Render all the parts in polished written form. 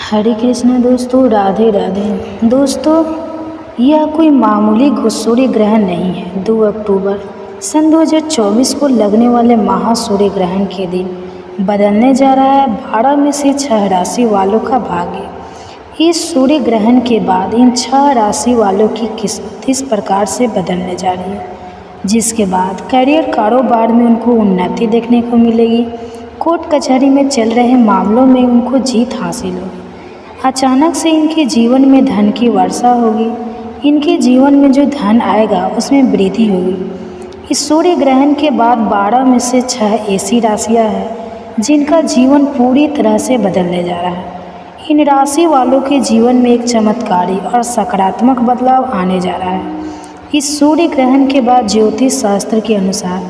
हरे कृष्णा दोस्तों, राधे राधे। दोस्तों, यह कोई मामूली सूर्य ग्रहण नहीं है। 2 अक्टूबर सन 2024 को लगने वाले महासूर्य ग्रहण के दिन बदलने जा रहा है 12 में से 6 राशि वालों का भाग्य। इस सूर्य ग्रहण के बाद इन 6 राशि वालों की किस्मत इस प्रकार से बदलने जा रही है, जिसके बाद करियर कारोबार में उनको उन्नति देखने को मिलेगी। कोर्ट कचहरी में चल रहे मामलों में उनको जीत हासिल होगी। अचानक से इनके जीवन में धन की वर्षा होगी। इनके जीवन में जो धन आएगा उसमें वृद्धि होगी। इस सूर्य ग्रहण के बाद 12 में से 6 ऐसी राशियां हैं जिनका जीवन पूरी तरह से बदलने जा रहा है। इन राशि वालों के जीवन में एक चमत्कारी और सकारात्मक बदलाव आने जा रहा है। इस सूर्य ग्रहण के बाद ज्योतिष शास्त्र के अनुसार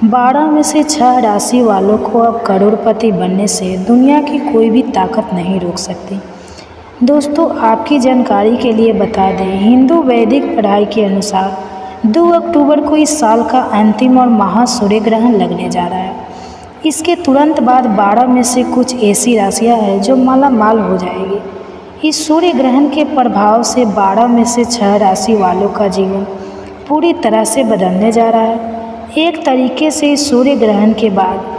12 में से 6 राशि वालों को अब करोड़पति बनने से दुनिया की कोई भी ताकत नहीं रोक सकती। दोस्तों, आपकी जानकारी के लिए बता दें, हिंदू वैदिक पढ़ाई के अनुसार 2 अक्टूबर को इस साल का अंतिम और महासूर्य ग्रहण लगने जा रहा है। इसके तुरंत बाद 12 में से कुछ ऐसी राशियां हैं जो मालामाल हो जाएगी। इस सूर्य ग्रहण के प्रभाव से 12 में से 6 राशि वालों का जीवन पूरी तरह से बदलने जा रहा है। एक तरीके से इस सूर्य ग्रहण के बाद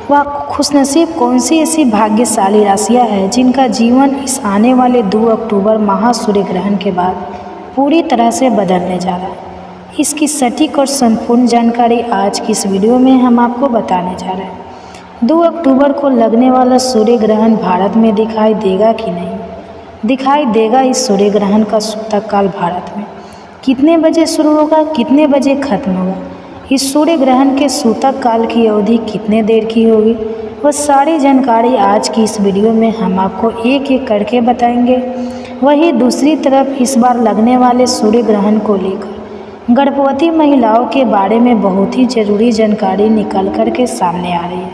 वह खुशनसीब कौन सी ऐसी भाग्यशाली राशियां हैं जिनका जीवन इस आने वाले 2 अक्टूबर महासूर्य ग्रहण के बाद पूरी तरह से बदलने जा रहा है। इसकी सटीक और संपूर्ण जानकारी आज की इस वीडियो में हम आपको बताने जा रहे हैं। 2 अक्टूबर को लगने वाला सूर्य ग्रहण भारत में दिखाई देगा कि नहीं, दिखाई देगा इस सूर्य ग्रहण का सूतक काल भारत में कितने बजे शुरू होगा, कितने बजे खत्म होगा, इस सूर्य ग्रहण के सूतक काल की अवधि कितने देर की होगी, वह सारी जानकारी आज की इस वीडियो में हम आपको एक एक करके बताएंगे। वहीं दूसरी तरफ इस बार लगने वाले सूर्य ग्रहण को लेकर गर्भवती महिलाओं के बारे में बहुत ही ज़रूरी जानकारी निकल कर के सामने आ रही है,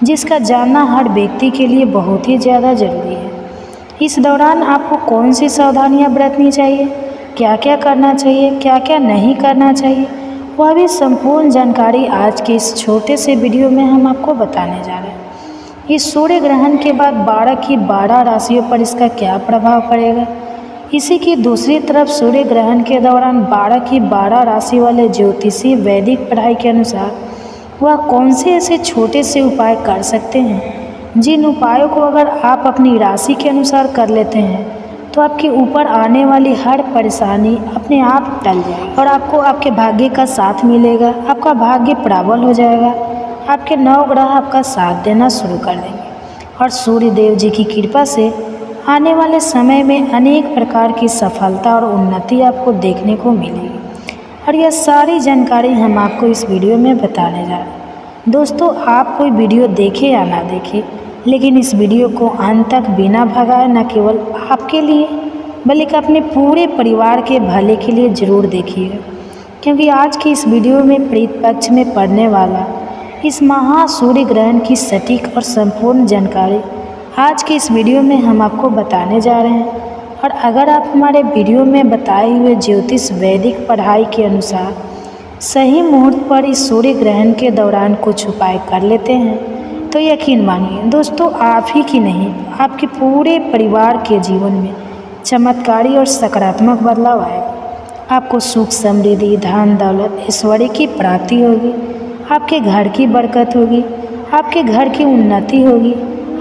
जिसका जानना हर व्यक्ति के लिए बहुत ही ज़्यादा ज़रूरी है। इस दौरान आपको कौन सी सावधानियाँ बरतनी चाहिए, क्या क्या करना चाहिए, क्या क्या नहीं करना चाहिए, वह भी संपूर्ण जानकारी आज के इस छोटे से वीडियो में हम आपको बताने जा रहे हैं। इस सूर्य ग्रहण के बाद 12 की 12 राशियों पर इसका क्या प्रभाव पड़ेगा। इसी की दूसरी तरफ सूर्य ग्रहण के दौरान 12 की 12 राशि वाले ज्योतिषी वैदिक पढ़ाई के अनुसार वह कौन से ऐसे छोटे से उपाय कर सकते हैं जिन उपायों को अगर आप अपनी राशि के अनुसार कर लेते हैं तो आपके ऊपर आने वाली हर परेशानी अपने आप टल जाएगी और आपको आपके भाग्य का साथ मिलेगा। आपका भाग्य प्रबल हो जाएगा। आपके 9 ग्रह आपका साथ देना शुरू कर देंगे और सूर्य देव जी की कृपा से आने वाले समय में अनेक प्रकार की सफलता और उन्नति आपको देखने को मिलेगी। और यह सारी जानकारी हम आपको इस वीडियो में बताने जा रहे हैं। दोस्तों, आप कोई वीडियो देखें या ना देखें, लेकिन इस वीडियो को अंत तक बिना भगाए न केवल आपके लिए बल्कि अपने पूरे परिवार के भले के लिए ज़रूर देखिएगा, क्योंकि आज की इस वीडियो में प्रीत पक्ष में पड़ने वाला इस महासूर्य ग्रहण की सटीक और संपूर्ण जानकारी आज के इस वीडियो में हम आपको बताने जा रहे हैं। और अगर आप हमारे वीडियो में बताए हुए ज्योतिष वैदिक पढ़ाई के अनुसार सही मुहूर्त पर इस सूर्य ग्रहण के दौरान कुछ उपाय कर लेते हैं तो यकीन मानिए दोस्तों, आप ही की नहीं आपके पूरे परिवार के जीवन में चमत्कारी और सकारात्मक बदलाव आएगा। आपको सुख समृद्धि, धन दौलत, ऐश्वर्य की प्राप्ति होगी। आपके घर की बरकत होगी। आपके घर की उन्नति होगी।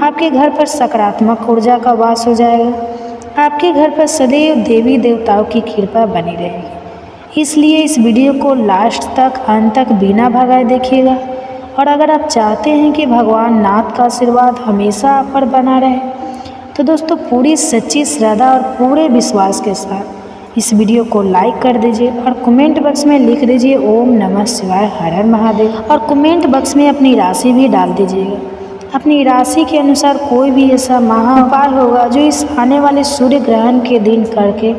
आपके घर पर सकारात्मक ऊर्जा का वास हो जाएगा। आपके घर पर सदैव देवी देवताओं की कृपा बनी रहेगी। इसलिए इस वीडियो को लास्ट तक अंत तक बिना भगाए देखिएगा। और अगर आप चाहते हैं कि भगवान नाथ का आशीर्वाद हमेशा आप पर बना रहे तो दोस्तों पूरी सच्ची श्रद्धा और पूरे विश्वास के साथ इस वीडियो को लाइक कर दीजिए और कमेंट बॉक्स में लिख दीजिए ओम नमः शिवाय, हर हर महादेव। और कमेंट बॉक्स में अपनी राशि भी डाल दीजिएगा। अपनी राशि के अनुसार कोई भी ऐसा महा उपाय होगा जो इस आने वाले सूर्य ग्रहण के दिन करके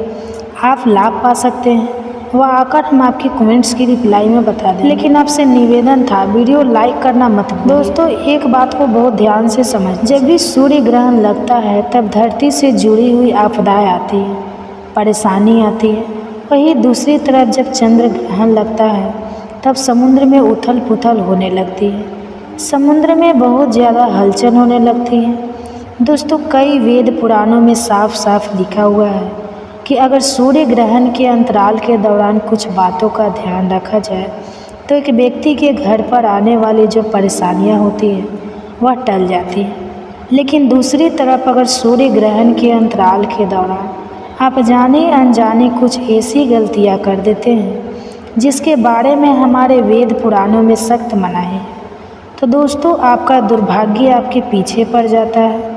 आप लाभ पा सकते हैं, वह आकर हम आपकी कमेंट्स की रिप्लाई में बता दें। लेकिन आपसे निवेदन था, वीडियो लाइक करना मत भूलिए। दोस्तों, एक बात को बहुत ध्यान से समझ, जब भी सूर्य ग्रहण लगता है तब धरती से जुड़ी हुई आपदाएं आती है, परेशानी आती है। वहीं दूसरी तरफ जब चंद्र ग्रहण लगता है तब समुद्र में उथल पुथल होने लगती है, समुद्र में बहुत ज़्यादा हलचल होने लगती है। दोस्तों, कई वेद पुराणों में साफ साफ लिखा हुआ है कि अगर सूर्य ग्रहण के अंतराल के दौरान कुछ बातों का ध्यान रखा जाए तो एक व्यक्ति के घर पर आने वाली जो परेशानियां होती हैं वह टल जाती हैं। लेकिन दूसरी तरफ अगर सूर्य ग्रहण के अंतराल के दौरान आप जाने अनजाने कुछ ऐसी गलतियां कर देते हैं जिसके बारे में हमारे वेद पुराणों में सख्त मनाही है, तो दोस्तों आपका दुर्भाग्य आपके पीछे पड़ जाता है।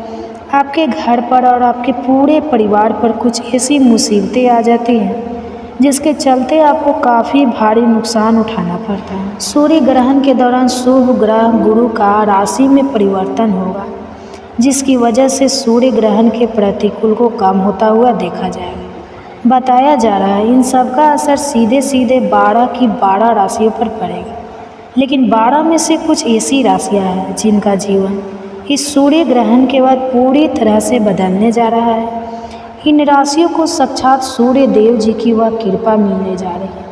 आपके घर पर और आपके पूरे परिवार पर कुछ ऐसी मुसीबतें आ जाती हैं जिसके चलते आपको काफ़ी भारी नुकसान उठाना पड़ता है। सूर्य ग्रहण के दौरान शुभ ग्रह गुरु का राशि में परिवर्तन होगा, जिसकी वजह से सूर्य ग्रहण के प्रतिकूल को कम होता हुआ देखा जाएगा। बताया जा रहा है इन सब का असर सीधे सीधे 12 की 12 राशियों पर पड़ेगा, लेकिन 12 में से कुछ ऐसी राशियां हैं जिनका जीवन इस सूर्य ग्रहण के बाद पूरी तरह से बदलने जा रहा है। इन राशियों को साक्षात सूर्य देव जी की वह कृपा मिलने जा रही है,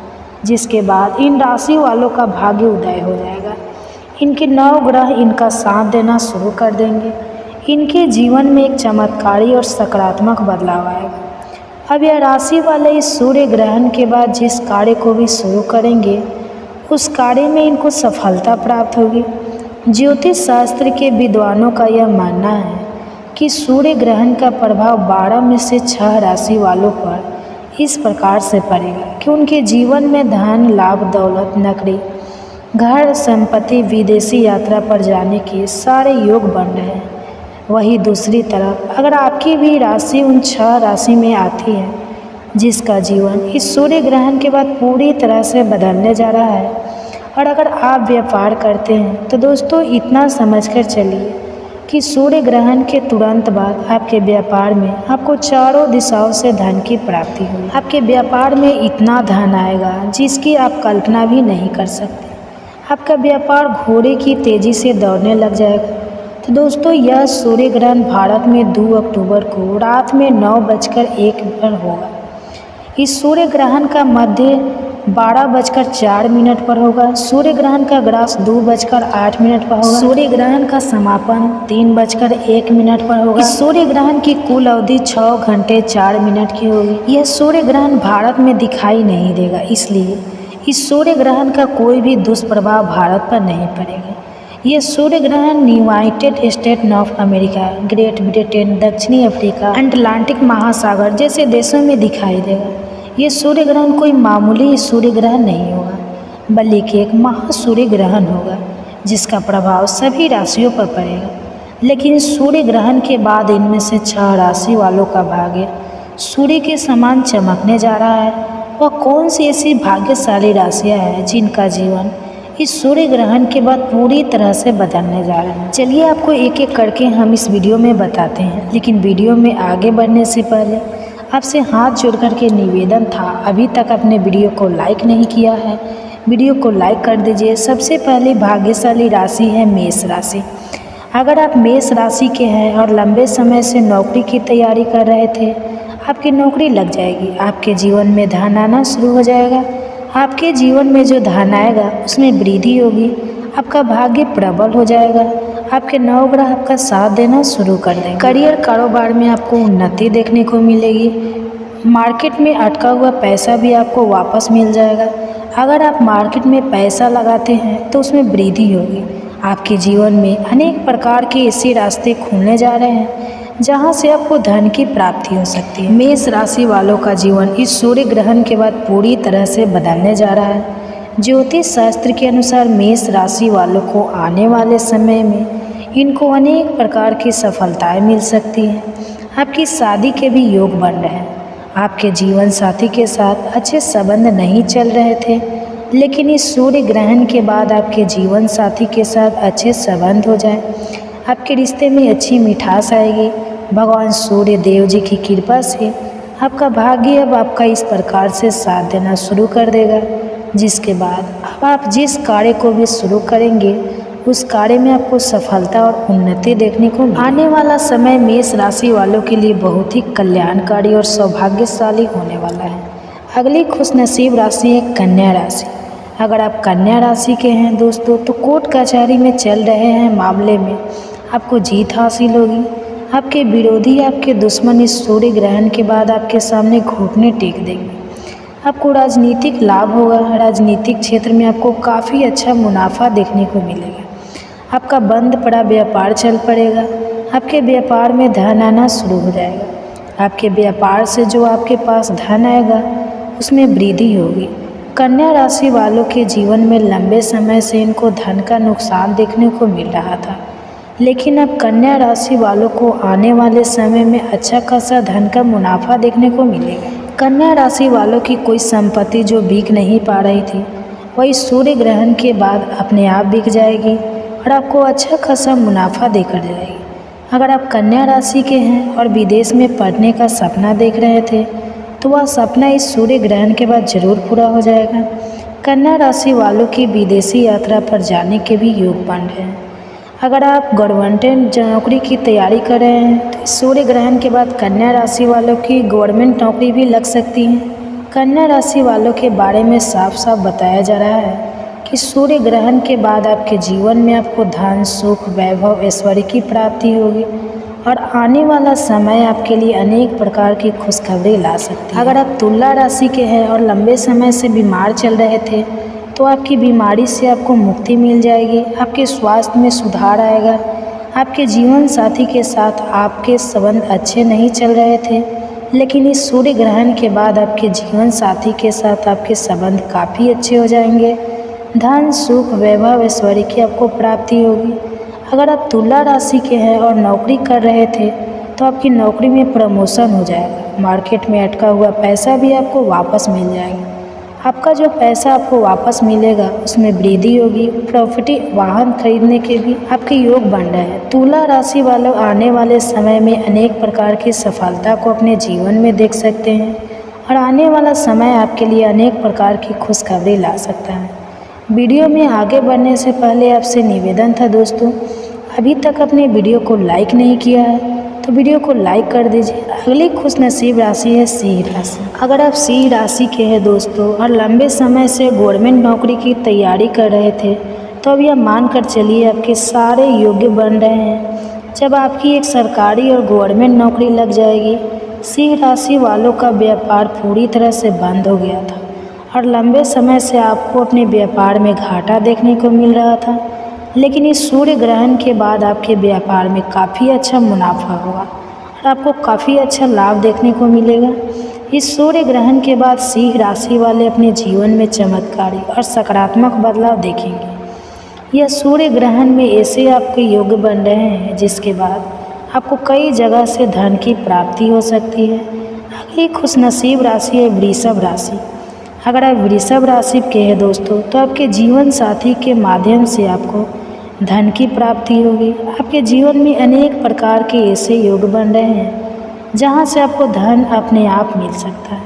जिसके बाद इन राशि वालों का भाग्य उदय हो जाएगा। इनके 9 ग्रह इनका साथ देना शुरू कर देंगे। इनके जीवन में एक चमत्कारी और सकारात्मक बदलाव आएगा। अब यह राशि वाले इस सूर्य ग्रहण के बाद जिस कार्य को भी शुरू करेंगे उस कार्य में इनको सफलता प्राप्त होगी। ज्योतिष शास्त्र के विद्वानों का यह मानना है कि सूर्य ग्रहण का प्रभाव 12 में से 6 राशि वालों पर इस प्रकार से पड़ेगा कि उनके जीवन में धन लाभ दौलत नौकरी घर संपत्ति विदेशी यात्रा पर जाने के सारे योग बन रहे हैं। वही दूसरी तरफ अगर आपकी भी राशि उन 6 राशि में आती है जिसका जीवन इस सूर्य ग्रहण के बाद पूरी तरह से बदलने जा रहा है, और अगर आप व्यापार करते हैं तो दोस्तों इतना समझकर चलिए कि सूर्य ग्रहण के तुरंत बाद आपके व्यापार में आपको चारों दिशाओं से धन की प्राप्ति हुई। आपके व्यापार में इतना धन आएगा जिसकी आप कल्पना भी नहीं कर सकते। आपका व्यापार घोड़े की तेज़ी से दौड़ने लग जाएगा। तो दोस्तों यह सूर्य ग्रहण भारत में 2 अक्टूबर को रात में 9:01 पर होगा। इस सूर्य ग्रहण का मध्य 12:04 पर होगा। सूर्य ग्रहण का ग्रास 2:08 पर होगा। सूर्य ग्रहण का समापन 3:01 पर होगा। इस सूर्य ग्रहण की कुल अवधि 6 घंटे 4 मिनट की होगी। यह सूर्य ग्रहण भारत में दिखाई नहीं देगा, इसलिए इस सूर्य ग्रहण का कोई भी दुष्प्रभाव भारत पर नहीं पड़ेगा। यह सूर्य ग्रहण United state of America, great Britain, दक्षिणी अफ्रीका, अटलांटिक महासागर जैसे देशों में दिखाई देगा। ये सूर्य ग्रहण कोई मामूली सूर्य ग्रहण नहीं होगा, बल्कि एक महासूर्य ग्रहण होगा जिसका प्रभाव सभी राशियों पर पड़ेगा। लेकिन सूर्य ग्रहण के बाद इनमें से 6 राशि वालों का भाग्य सूर्य के समान चमकने जा रहा है। वह कौन सी ऐसी भाग्यशाली राशियाँ हैं जिनका जीवन इस सूर्य ग्रहण के बाद पूरी तरह से बदलने जा रहा है? चलिए आपको एक एक करके हम इस वीडियो में बताते हैं, लेकिन वीडियो में आगे बढ़ने से पहले आपसे हाथ जोड़ करके निवेदन था, अभी तक अपने वीडियो को लाइक नहीं किया है, वीडियो को लाइक कर दीजिए। सबसे पहले भाग्यशाली राशि है मेष राशि। अगर आप मेष राशि के हैं और लंबे समय से नौकरी की तैयारी कर रहे थे, आपकी नौकरी लग जाएगी। आपके जीवन में धन आना शुरू हो जाएगा। आपके जीवन में जो धन आएगा उसमें वृद्धि होगी। आपका भाग्य प्रबल हो जाएगा। आपके 9 ग्रह आपका साथ देना शुरू कर देंगे। करियर कारोबार में आपको उन्नति देखने को मिलेगी। मार्केट में अटका हुआ पैसा भी आपको वापस मिल जाएगा। अगर आप मार्केट में पैसा लगाते हैं तो उसमें वृद्धि होगी। आपके जीवन में अनेक प्रकार के ऐसे रास्ते खुलने जा रहे हैं जहां से आपको धन की प्राप्ति हो सकती है। मेष राशि वालों का जीवन इस सूर्य ग्रहण के बाद पूरी तरह से बदलने जा रहा है। ज्योतिष शास्त्र के अनुसार मेष राशि वालों को आने वाले समय में इनको अनेक प्रकार की सफलताएं मिल सकती हैं। आपकी शादी के भी योग बन रहे हैं। आपके जीवन साथी के साथ अच्छे संबंध नहीं चल रहे थे, लेकिन इस सूर्य ग्रहण के बाद आपके जीवन साथी के साथ अच्छे संबंध हो जाएं। आपके रिश्ते में अच्छी मिठास आएगी। भगवान सूर्य देव जी की कृपा से आपका भाग्य अब आपका इस प्रकार से साथ देना शुरू कर देगा, जिसके बाद अब आप जिस कार्य को भी शुरू करेंगे उस कार्य में आपको सफलता और उन्नति देखने को मिलेगी। आने वाला समय मेष राशि वालों के लिए बहुत ही कल्याणकारी और सौभाग्यशाली होने वाला है। अगली खुशनसीब राशि है कन्या राशि। अगर आप कन्या राशि के हैं दोस्तों, तो कोर्ट कचहरी में चल रहे हैं मामले में आपको जीत हासिल होगी। आपके विरोधी, आपके दुश्मन इस सूर्य ग्रहण के बाद आपके सामने घुटने टेक देंगे। आपको राजनीतिक लाभ होगा, राजनीतिक क्षेत्र में आपको काफ़ी अच्छा मुनाफा देखने को मिलेगा। आपका बंद पड़ा व्यापार चल पड़ेगा, आपके व्यापार में धन आना शुरू हो जाएगा। आपके व्यापार से जो आपके पास धन आएगा उसमें वृद्धि होगी। कन्या राशि वालों के जीवन में लंबे समय से इनको धन का नुकसान देखने को मिल रहा था, लेकिन अब कन्या राशि वालों को आने वाले समय में अच्छा खासा धन का मुनाफा देखने को मिलेगा। कन्या राशि वालों की कोई संपत्ति जो बिक नहीं पा रही थी वही सूर्य ग्रहण के बाद अपने आप बिक जाएगी और आपको अच्छा खासा मुनाफा देकर जाएगी। अगर आप कन्या राशि के हैं और विदेश में पढ़ने का सपना देख रहे थे तो वह सपना इस सूर्य ग्रहण के बाद जरूर पूरा हो जाएगा। कन्या राशि वालों की विदेशी यात्रा पर जाने के भी योग बन रहे हैं। अगर आप गवर्नमेंट नौकरी की तैयारी कर रहे हैं तो इस सूर्य ग्रहण के बाद कन्या राशि वालों की गवर्नमेंट नौकरी भी लग सकती है। कन्या राशि वालों के बारे में साफ साफ बताया जा रहा है कि सूर्य ग्रहण के बाद आपके जीवन में आपको धन, सुख, वैभव, ऐश्वर्य की प्राप्ति होगी और आने वाला समय आपके लिए अनेक प्रकार की खुशखबरी ला सकती है। अगर आप तुला राशि के हैं और लंबे समय से बीमार चल रहे थे तो आपकी बीमारी से आपको मुक्ति मिल जाएगी, आपके स्वास्थ्य में सुधार आएगा। आपके जीवन साथी के साथ आपके संबंध अच्छे नहीं चल रहे थे, लेकिन इस सूर्य ग्रहण के बाद आपके जीवन साथी के साथ आपके संबंध काफ़ी अच्छे हो जाएंगे। धन, सुख, वैभव, ऐश्वर्य की आपको प्राप्ति होगी। अगर आप तुला राशि के हैं और नौकरी कर रहे थे तो आपकी नौकरी में प्रमोशन हो जाएगा। मार्केट में अटका हुआ पैसा भी आपको वापस मिल जाएगा। आपका जो पैसा आपको वापस मिलेगा उसमें वृद्धि होगी। प्रॉपर्टी, वाहन खरीदने के भी आपके योग बन रहे हैं। तुला राशि वालों आने वाले समय में अनेक प्रकार की सफलता को अपने जीवन में देख सकते हैं और आने वाला समय आपके लिए अनेक प्रकार की खुशखबरी ला सकता है। वीडियो में आगे बढ़ने से पहले आपसे निवेदन था दोस्तों, अभी तक अपने वीडियो को लाइक नहीं किया है तो वीडियो को लाइक कर दीजिए। अगली खुशनसीब राशि है सिंह राशि। अगर आप सिंह राशि के हैं दोस्तों और लंबे समय से गवर्नमेंट नौकरी की तैयारी कर रहे थे तो अब यह मान कर चलिए आपके सारे योग्य बन रहे हैं। जब आपकी एक सरकारी और गवर्नमेंट नौकरी लग जाएगी, सिंह राशि वालों का व्यापार पूरी तरह से बंद हो गया था और लंबे समय से आपको अपने व्यापार में घाटा देखने को मिल रहा था, लेकिन इस सूर्य ग्रहण के बाद आपके व्यापार में काफ़ी अच्छा मुनाफा होगा और आपको काफ़ी अच्छा लाभ देखने को मिलेगा। इस सूर्य ग्रहण के बाद सिंह राशि वाले अपने जीवन में चमत्कारी और सकारात्मक बदलाव देखेंगे। यह सूर्य ग्रहण में ऐसे आपके योग बन रहे हैं जिसके बाद आपको कई जगह से धन की प्राप्ति हो सकती है। अगली खुशनसीब राशि है वृषभ राशि। अगर आप वृषभ राशि के हैं दोस्तों तो आपके जीवन साथी के माध्यम से आपको धन की प्राप्ति होगी। आपके जीवन में अनेक प्रकार के ऐसे योग बन रहे हैं जहां से आपको धन अपने आप मिल सकता है।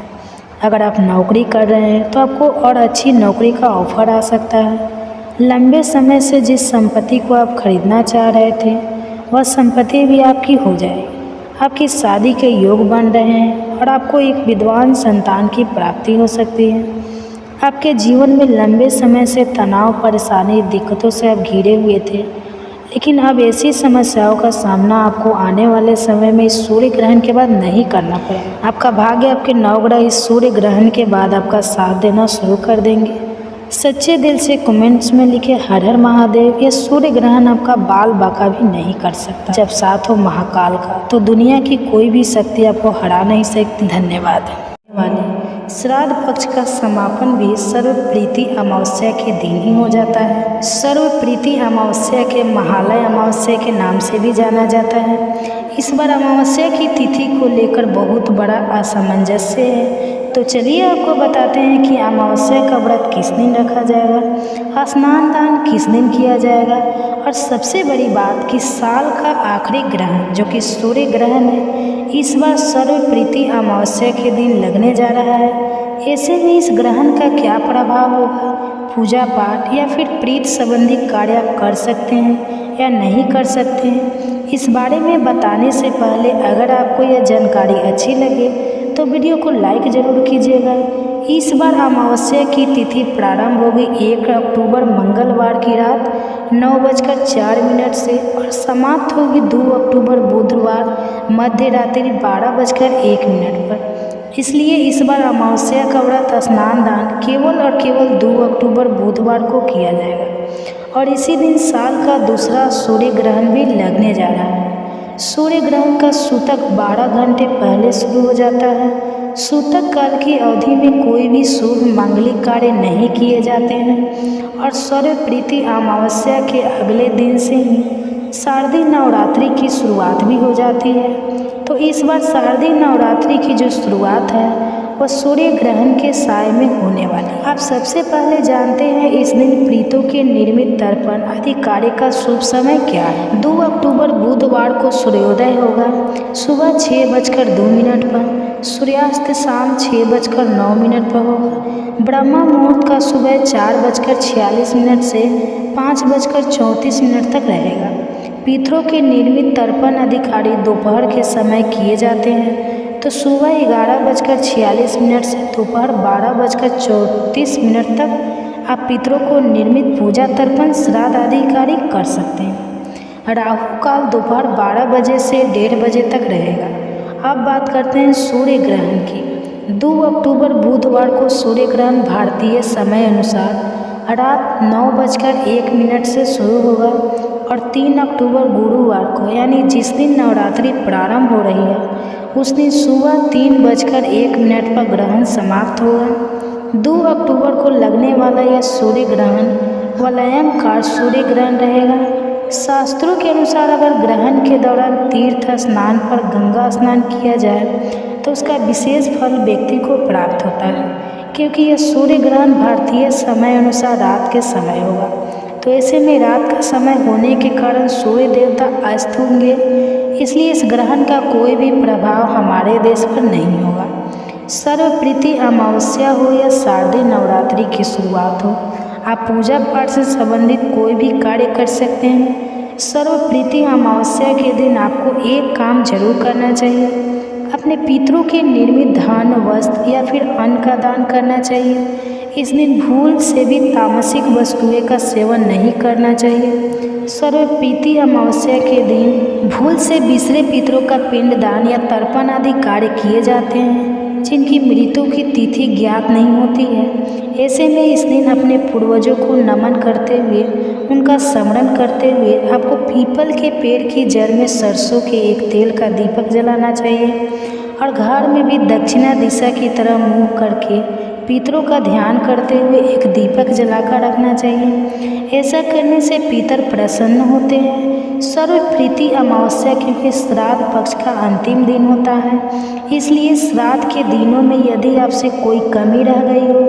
अगर आप नौकरी कर रहे हैं तो आपको और अच्छी नौकरी का ऑफर आ सकता है। लंबे समय से जिस संपत्ति को आप खरीदना चाह रहे थे वह संपत्ति भी आपकी हो जाएगी। आपकी शादी के योग बन रहे हैं और आपको एक विद्वान संतान की प्राप्ति हो सकती है। आपके जीवन में लंबे समय से तनाव, परेशानी, दिक्कतों से आप घिरे हुए थे, लेकिन अब ऐसी समस्याओं का सामना आपको आने वाले समय में इस सूर्य ग्रहण के बाद नहीं करना पड़ेगा। आपका भाग्य, आपके नवग्रह इस सूर्य ग्रहण के बाद आपका साथ देना शुरू कर देंगे। सच्चे दिल से कमेंट्स में लिखे हर हर महादेव। यह सूर्य ग्रहण आपका बाल बाका भी नहीं कर सकता। जब साथ हो महाकाल का तो दुनिया की कोई भी शक्ति आपको हरा नहीं सकती। धन्यवाद। श्राद्ध पक्ष का समापन भी सर्वप्रीति अमावस्या के दिन ही हो जाता है। सर्वप्रीति अमावस्या के महालय अमावस्या के नाम से भी जाना जाता है। इस बार अमावस्या की तिथि को लेकर बहुत बड़ा असमंजस्य है, तो चलिए आपको बताते हैं कि अमावस्या का व्रत किस दिन रखा जाएगा, स्नान दान किस दिन किया जाएगा और सबसे बड़ी बात कि साल का आखिरी ग्रहण जो कि सूर्य ग्रहण है इस बार सर्वप्रीति अमावस्या के दिन लगने जा रहा है। ऐसे में इस ग्रहण का क्या प्रभाव होगा, पूजा पाठ या फिर प्रीत संबंधी कार्य आप कर सकते हैं या नहीं कर सकते हैं, इस बारे में बताने से पहले अगर आपको यह जानकारी अच्छी लगे तो वीडियो को लाइक ज़रूर कीजिएगा। इस बार अमावस्या की तिथि प्रारंभ होगी 1 अक्टूबर मंगलवार की रात 9:04 से और समाप्त होगी 2 अक्टूबर बुधवार मध्य रात्रि 12:01 पर। इसलिए इस बार अमावस्या का व्रत स्नान दान केवल और केवल 2 अक्टूबर बुधवार को किया जाएगा और इसी दिन साल का दूसरा सूर्य ग्रहण भी लगने जा रहा है। सूर्य ग्रहण का सूतक 12 घंटे पहले शुरू हो जाता है। सूतक काल की अवधि में कोई भी शुभ मांगलिक कार्य नहीं किए जाते हैं और सर्वप्रीति अमावस्या के अगले दिन से ही शारदीय नवरात्रि की शुरुआत भी हो जाती है। तो इस बार शारदीय नवरात्रि की जो शुरुआत है वह सूर्य ग्रहण के साय में होने वाली है। आप सबसे पहले जानते हैं इस दिन प्रीतों के निर्मित तर्पण आदि कार्य का शुभ समय क्या है। 2 अक्टूबर बुधवार को सूर्योदय होगा सुबह 6:02 पर, सूर्यास्त शाम 6:09 पर होगा। ब्रह्मा मुहूर्त का सुबह 4:46 से 5:34 तक रहेगा। पितरों के निर्मित तर्पण आदि कार्य दोपहर के समय किए जाते हैं। तो सुबह 11:46 से दोपहर 12:34 तक आप पितरों को निर्मित पूजा तर्पण श्राद्ध आदि कार्य कर सकते हैं। राहु काल दोपहर 12 बजे से 1:30 बजे तक रहेगा। अब बात करते हैं सूर्य ग्रहण की। 2 अक्टूबर बुधवार को सूर्य ग्रहण भारतीय समय अनुसार रात 9:01 से शुरू होगा और 3 अक्टूबर गुरुवार को यानी जिस दिन नवरात्रि प्रारंभ हो रही है उस दिन सुबह 3:01 पर ग्रहण समाप्त होगा। 2 अक्टूबर को लगने वाला यह सूर्य ग्रहण वलयाकार सूर्य ग्रहण रहेगा। शास्त्रों के अनुसार अगर ग्रहण के दौरान तीर्थ स्नान पर गंगा स्नान किया जाए तो उसका विशेष फल व्यक्ति को प्राप्त होता है, क्योंकि यह सूर्य ग्रहण भारतीय समय अनुसार रात के समय होगा। तो ऐसे में रात का समय होने के कारण सूर्य देवता अस्त होंगे, इसलिए इस ग्रहण का कोई भी प्रभाव हमारे देश पर नहीं होगा। सर्वप्रीति अमावस्या हो या शारदीय नवरात्रि की शुरुआत हो, आप पूजा पाठ से संबंधित कोई भी कार्य कर सकते हैं। सर्वप्रीति अमावस्या के दिन आपको एक काम जरूर करना चाहिए, अपने पितरों के निर्मित धन वस्त्र या फिर अन्न का दान करना चाहिए। इस दिन भूल से भी तामसिक वस्तुएं का सेवन नहीं करना चाहिए। सर्वप्रीति अमावस्या के दिन भूल से बिसरे पितरों का पिंड दान या तर्पण आदि कार्य किए जाते हैं जिनकी मृत्यु की तिथि ज्ञात नहीं होती है। ऐसे में इस दिन अपने पूर्वजों को नमन करते हुए उनका स्मरण करते हुए आपको पीपल के पेड़ की जड़ में सरसों के एक तेल का दीपक जलाना चाहिए और घर में भी दक्षिणा दिशा की तरह मुँह करके पितरों का ध्यान करते हुए एक दीपक जलाकर रखना चाहिए। ऐसा करने से पितर प्रसन्न होते हैं। सर्वप्रीति अमावस्या क्योंकि श्राद्ध पक्ष का अंतिम दिन होता है, इसलिए श्राद्ध के दिनों में यदि आपसे कोई कमी रह गई हो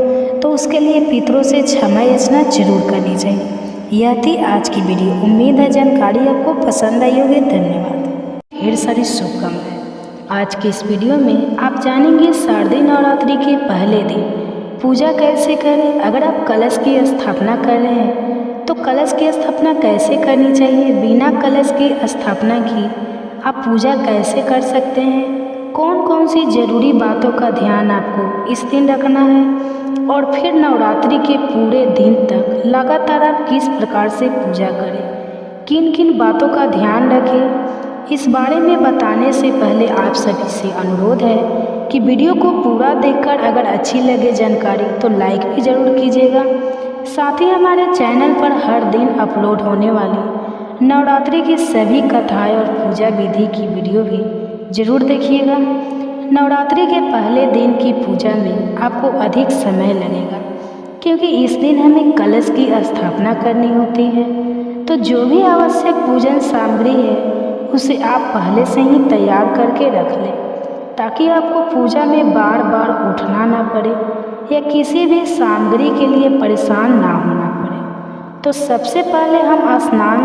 तो उसके लिए पितरों से क्षमा याचना जरूर करनी चाहिए। यह थी आज की वीडियो। उम्मीद है जानकारी आपको पसंद आई होगी। धन्यवाद। ढेर सारी शुभकामनाएं। आज की इस वीडियो में आप जानेंगे शारदीय नवरात्रि के पहले दिन पूजा कैसे करें। अगर आप कलश की स्थापना कर रहे हैं तो कलश की स्थापना कैसे करनी चाहिए, बिना कलश की स्थापना की आप पूजा कैसे कर सकते हैं, कौन कौन सी जरूरी बातों का ध्यान आपको इस दिन रखना है और फिर नवरात्रि के पूरे दिन तक लगातार आप किस प्रकार से पूजा करें, किन किन बातों का ध्यान रखें। इस बारे में बताने से पहले आप सभी से अनुरोध है कि वीडियो को पूरा देखकर अगर अच्छी लगे जानकारी तो लाइक भी ज़रूर कीजिएगा। साथ ही हमारे चैनल पर हर दिन अपलोड होने वाली नवरात्रि की सभी कथाएं और पूजा विधि की वीडियो भी ज़रूर देखिएगा। नवरात्रि के पहले दिन की पूजा में आपको अधिक समय लगेगा क्योंकि इस दिन हमें कलश की स्थापना करनी होती है। तो जो भी आवश्यक पूजन सामग्री है उसे आप पहले से ही तैयार करके रख लें ताकि आपको पूजा में बार बार उठना ना पड़े या किसी भी सामग्री के लिए परेशान ना होना पड़े। तो सबसे पहले हम स्नान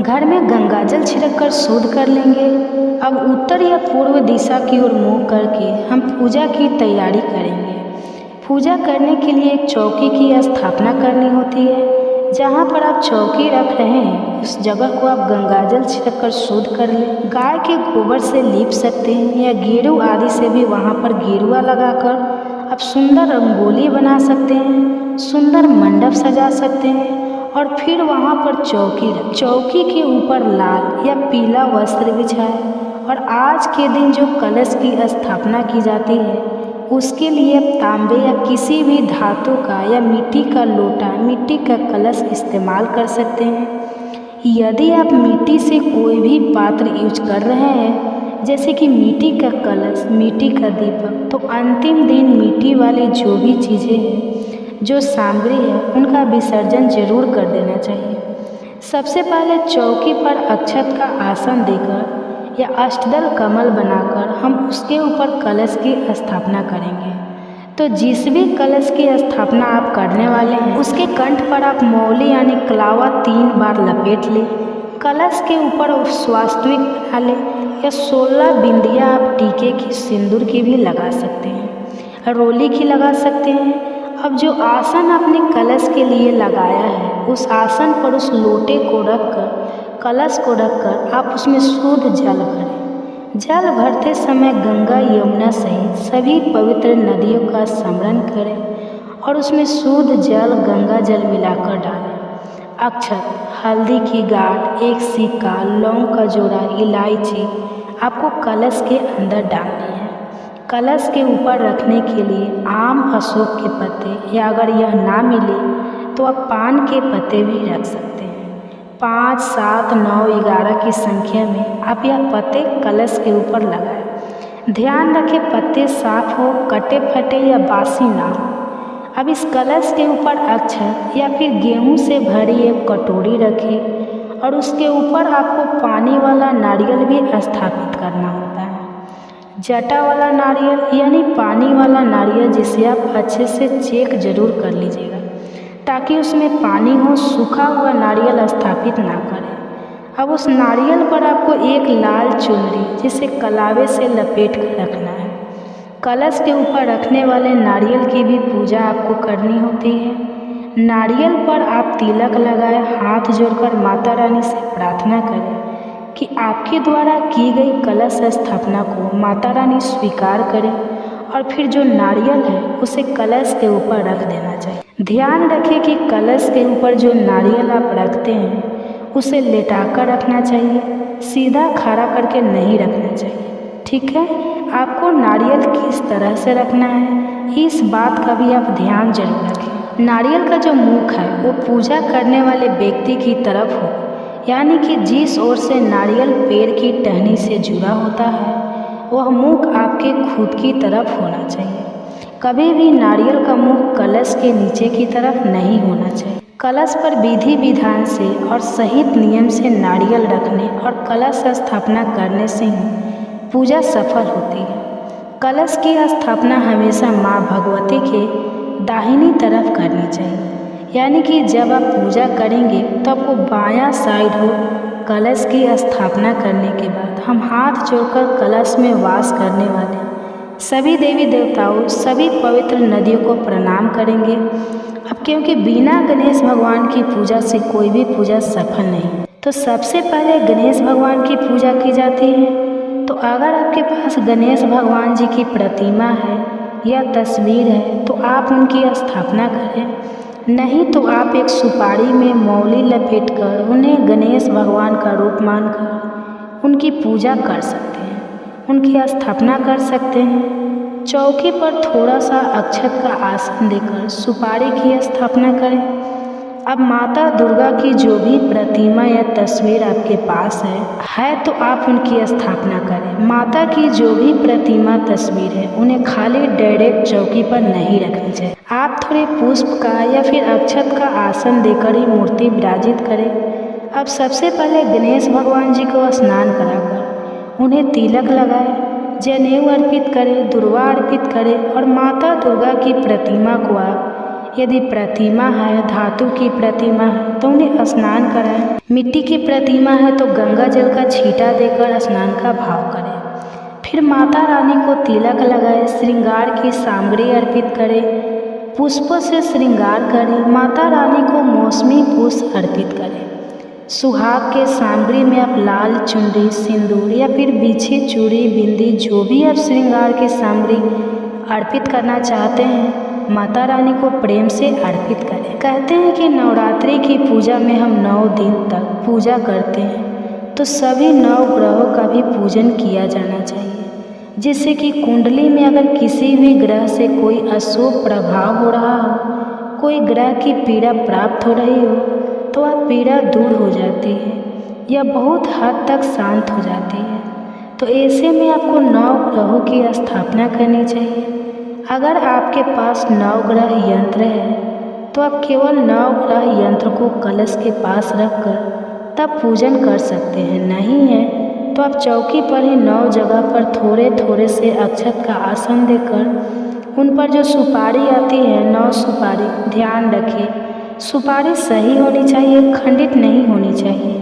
घर में गंगाजल छिड़क कर शुद्ध कर लेंगे। अब उत्तर या पूर्व दिशा की ओर मुँह करके हम पूजा की तैयारी करेंगे। पूजा करने के लिए एक चौकी की स्थापना करनी होती है। जहाँ पर आप चौकी रख रहे हैं उस जगह को आप गंगाजल छिड़क कर शुद्ध कर लें। गाय के गोबर से लीप सकते हैं या गेरू आदि से भी वहाँ पर गेरुआ लगाकर आप सुंदर रंगोली बना सकते हैं, सुंदर मंडप सजा सकते हैं और फिर वहाँ पर चौकी रख, चौकी के ऊपर लाल या पीला वस्त्र बिछाए और आज के दिन जो कलश की स्थापना की जाती है उसके लिए तांबे या किसी भी धातु का या मिट्टी का लोटा, मिट्टी का कलश इस्तेमाल कर सकते हैं। यदि आप मिट्टी से कोई भी पात्र यूज कर रहे हैं, जैसे कि मिट्टी का कलश, मिट्टी का दीपक, तो अंतिम दिन मिट्टी वाली जो भी चीज़ें हैं, जो सामग्री है, उनका विसर्जन जरूर कर देना चाहिए। सबसे पहले चौकी पर अक्षत का आसन देकर या अष्टदल कमल बनाकर हम उसके ऊपर कलश की स्थापना करेंगे। तो जिस भी कलश की स्थापना आप करने वाले हैं उसके कंठ पर आप मौली यानी कलावा 3 बार लपेट लें। कलश के ऊपर स्वास्तिक बना लें या 16 बिंदियाँ आप टीके की, सिंदूर की भी लगा सकते हैं, रोली की लगा सकते हैं। अब जो आसन आपने कलश के लिए लगाया है उस आसन पर उस लोटे को रखकर, कलश को रखकर आप उसमें शुद्ध जल भरें। जल भरते समय गंगा, यमुना सहित सभी पवित्र नदियों का स्मरण करें और उसमें शुद्ध जल, गंगा जल मिलाकर डालें। अक्षत, हल्दी की गांठ, एक सिक्का, लौंग का जोड़ा, इलायची आपको कलश के अंदर डालनी है। कलश के ऊपर रखने के लिए आम, अशोक के पत्ते या अगर यह ना मिले तो आप पान के पत्ते भी रख सकते हैं। 5, 7, 9, 11 की संख्या में आप यह पत्ते कलश के ऊपर लगाएं। ध्यान रखें पत्ते साफ हो, कटे फटे या बासी ना हो। अब इस कलश के ऊपर अक्षत या फिर गेहूं से भरी एक कटोरी रखें और उसके ऊपर आपको पानी वाला नारियल भी स्थापित करना होता है। जटा वाला नारियल यानी पानी वाला नारियल, जिसे आप अच्छे से चेक जरूर कर लीजिएगा ताकि उसमें पानी हो, सूखा हुआ नारियल स्थापित ना करें। अब उस नारियल पर आपको एक लाल चुनरी जिसे कलावे से लपेट कर रखना है। कलश के ऊपर रखने वाले नारियल की भी पूजा आपको करनी होती है। नारियल पर आप तिलक लगाए, हाथ जोड़कर माता रानी से प्रार्थना करें कि आपके द्वारा की गई कलश स्थापना को माता रानी स्वीकार करें और फिर जो नारियल है उसे कलश के ऊपर रख देना चाहिए। ध्यान रखें कि कलश के ऊपर जो नारियल आप रखते हैं उसे लेटाकर रखना चाहिए, सीधा खड़ा करके नहीं रखना चाहिए। ठीक है, आपको नारियल किस तरह से रखना है इस बात का भी आप ध्यान जरूर रखें। नारियल का जो मुख है वो पूजा करने वाले व्यक्ति की तरफ हो, यानी कि जिस ओर से नारियल पेड़ की टहनी से जुड़ा होता है वह मुख आपके खुद की तरफ होना चाहिए। कभी भी नारियल का मुख कलश के नीचे की तरफ नहीं होना चाहिए। कलश पर विधि विधान से और सहित नियम से नारियल रखने और कलश स्थापना करने से ही पूजा सफल होती है। कलश की स्थापना हमेशा माँ भगवती के दाहिनी तरफ करनी चाहिए, यानी कि जब आप पूजा करेंगे तो आपको बायां साइड हो। कलश की स्थापना करने के बाद हम हाथ जोड़कर कलश में वास करने वाले सभी देवी देवताओं, सभी पवित्र नदियों को प्रणाम करेंगे। अब क्योंकि बिना गणेश भगवान की पूजा से कोई भी पूजा सफल नहीं, तो सबसे पहले गणेश भगवान की पूजा की जाती है। तो अगर आपके पास गणेश भगवान जी की प्रतिमा है या तस्वीर है तो आप उनकी स्थापना करें, नहीं तो आप एक सुपारी में मौली लपेटकर उन्हें गणेश भगवान का रूप मानकर उनकी पूजा कर सकते हैं, उनकी स्थापना कर सकते हैं। चौकी पर थोड़ा सा अक्षत का आसन देकर सुपारी की स्थापना करें। अब माता दुर्गा की जो भी प्रतिमा या तस्वीर आपके पास है तो आप उनकी स्थापना करें। माता की जो भी प्रतिमा तस्वीर है उन्हें खाली डायरेक्ट चौकी पर नहीं रखनी चाहिए। आप थोड़े पुष्प का या फिर अक्षत का आसन देकर ही मूर्ति विराजित करें। अब सबसे पहले गणेश भगवान जी को स्नान कराकर उन्हें तिलक लगाएं, जनेऊ अर्पित करें, दुर्वा अर्पित करें और माता दुर्गा की प्रतिमा को आप, यदि प्रतिमा है, धातु की प्रतिमा है तो उन्हें स्नान कराएं। मिट्टी की प्रतिमा है तो गंगा जल का छींटा देकर स्नान का भाव करें। फिर माता रानी को तिलक लगाएं, श्रृंगार की सामग्री अर्पित करें, पुष्पों से श्रृंगार करें। माता रानी को मौसमी पुष्प अर्पित करें। सुहाग के सामग्री में आप लाल चुनरी, सिंदूर या फिर बिछी चूड़ी, बिंदी, जो भी आप श्रृंगार की सामग्री अर्पित करना चाहते हैं माता रानी को प्रेम से अर्पित करें। कहते हैं कि नवरात्रि की पूजा में हम 9 दिन तक पूजा करते हैं, तो सभी 9 ग्रहों का भी पूजन किया जाना चाहिए, जिससे कि कुंडली में अगर किसी भी ग्रह से कोई अशुभ प्रभाव हो रहा हो, कोई ग्रह की पीड़ा प्राप्त हो रही हो, तो वह पीड़ा दूर हो जाती है या बहुत हद तक शांत हो जाती है। तो ऐसे में आपको 9 ग्रहों की स्थापना करनी चाहिए। अगर आपके पास 9 ग्रह यंत्र है तो आप केवल 9 ग्रह यंत्र को कलश के पास रखकर तब पूजन कर सकते हैं। नहीं है तो आप चौकी पर ही 9 जगह पर थोड़े थोड़े से अक्षत का आसन देकर उन पर जो सुपारी आती है 9 सुपारी, ध्यान रखिए सुपारी सही होनी चाहिए, खंडित नहीं होनी चाहिए,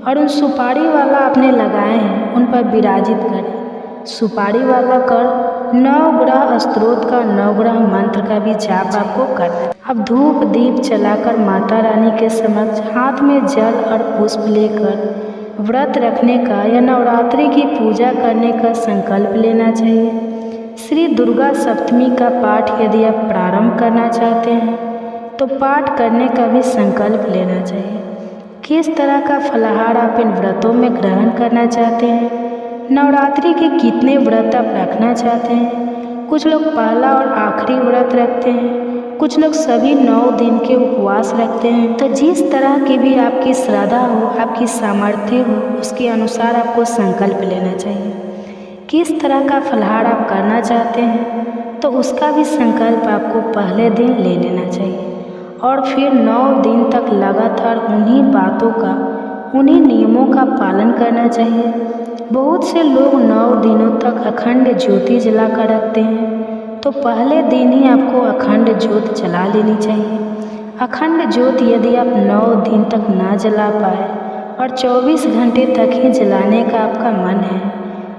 और उन सुपारी वाला आपने लगाए हैं उन पर विराजित करें। सुपारी वाला कर 9 ग्रह स्तोत्र का 9 ग्रह मंत्र का भी जाप आपको करना है। अब धूप दीप जलाकर माता रानी के समक्ष हाथ में जल और पुष्प लेकर व्रत रखने का या नवरात्रि की पूजा करने का संकल्प लेना चाहिए। श्री दुर्गा सप्तमी का पाठ यदि आप प्रारंभ करना चाहते हैं तो पाठ करने का भी संकल्प लेना चाहिए। किस तरह का फलाहार आप इन व्रतों में ग्रहण करना चाहते हैं, नवरात्रि के कितने व्रत आप रखना चाहते हैं। कुछ लोग पहला और आखिरी व्रत रखते हैं, कुछ लोग सभी 9 दिन के उपवास रखते हैं। तो जिस तरह की भी आपकी श्रद्धा हो, आपकी सामर्थ्य हो, उसके अनुसार आपको संकल्प लेना चाहिए। किस तरह का फलाहार आप करना चाहते हैं तो उसका भी संकल्प आपको पहले दिन ले लेना चाहिए और फिर 9 दिन तक लगातार उन्हीं बातों का, उन्हीं नियमों का पालन करना चाहिए। बहुत से लोग 9 दिनों तक अखंड ज्योति जलाकर रखते हैं, तो पहले दिन ही आपको अखंड ज्योत जला लेनी चाहिए। अखंड ज्योत यदि आप 9 दिन तक ना जला पाए और 24 घंटे तक ही जलाने का आपका मन है,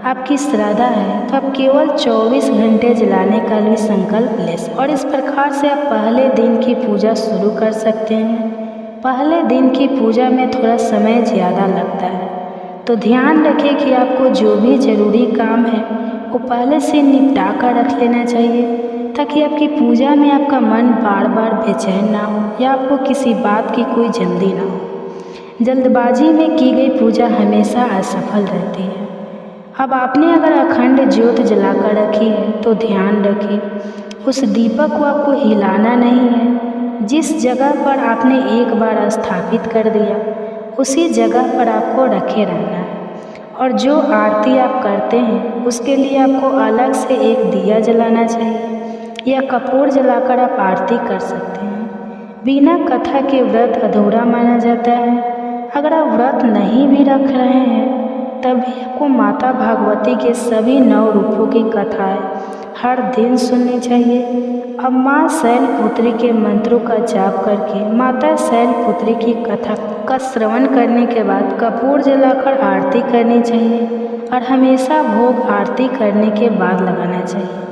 आपकी श्रद्धा है, तो आप केवल 24 घंटे जलाने का भी संकल्प ले सकते हैं। और इस प्रकार से आप पहले दिन की पूजा शुरू कर सकते हैं। पहले दिन की पूजा में थोड़ा समय ज़्यादा लगता है, तो ध्यान रखें कि आपको जो भी ज़रूरी काम है वो पहले से निपटा कर रख लेना चाहिए, ताकि आपकी पूजा में आपका मन बार बार बेचैन ना हो या आपको किसी बात की कोई जल्दी ना हो। जल्दबाजी में की गई पूजा हमेशा असफल रहती है। अब आपने अगर अखंड ज्योत जलाकर रखी है तो ध्यान रखें उस दीपक को आपको हिलाना नहीं है। जिस जगह पर आपने एक बार स्थापित कर दिया उसी जगह पर आपको रखे रहना है। और जो आरती आप करते हैं उसके लिए आपको अलग से एक दिया जलाना चाहिए या कपूर जलाकर आप आरती कर सकते हैं। बिना कथा के व्रत अधूरा माना जाता है। अगर आप व्रत नहीं भी रख रहे हैं तभी आपको माता भागवती के सभी 9 रूपों की कथाएं हर दिन सुननी चाहिए। अब माँ शैलपुत्री के मंत्रों का जाप करके माता शैलपुत्री की कथा का श्रवण करने के बाद कपूर जलाकर आरती करनी चाहिए और हमेशा भोग आरती करने के बाद लगाना चाहिए।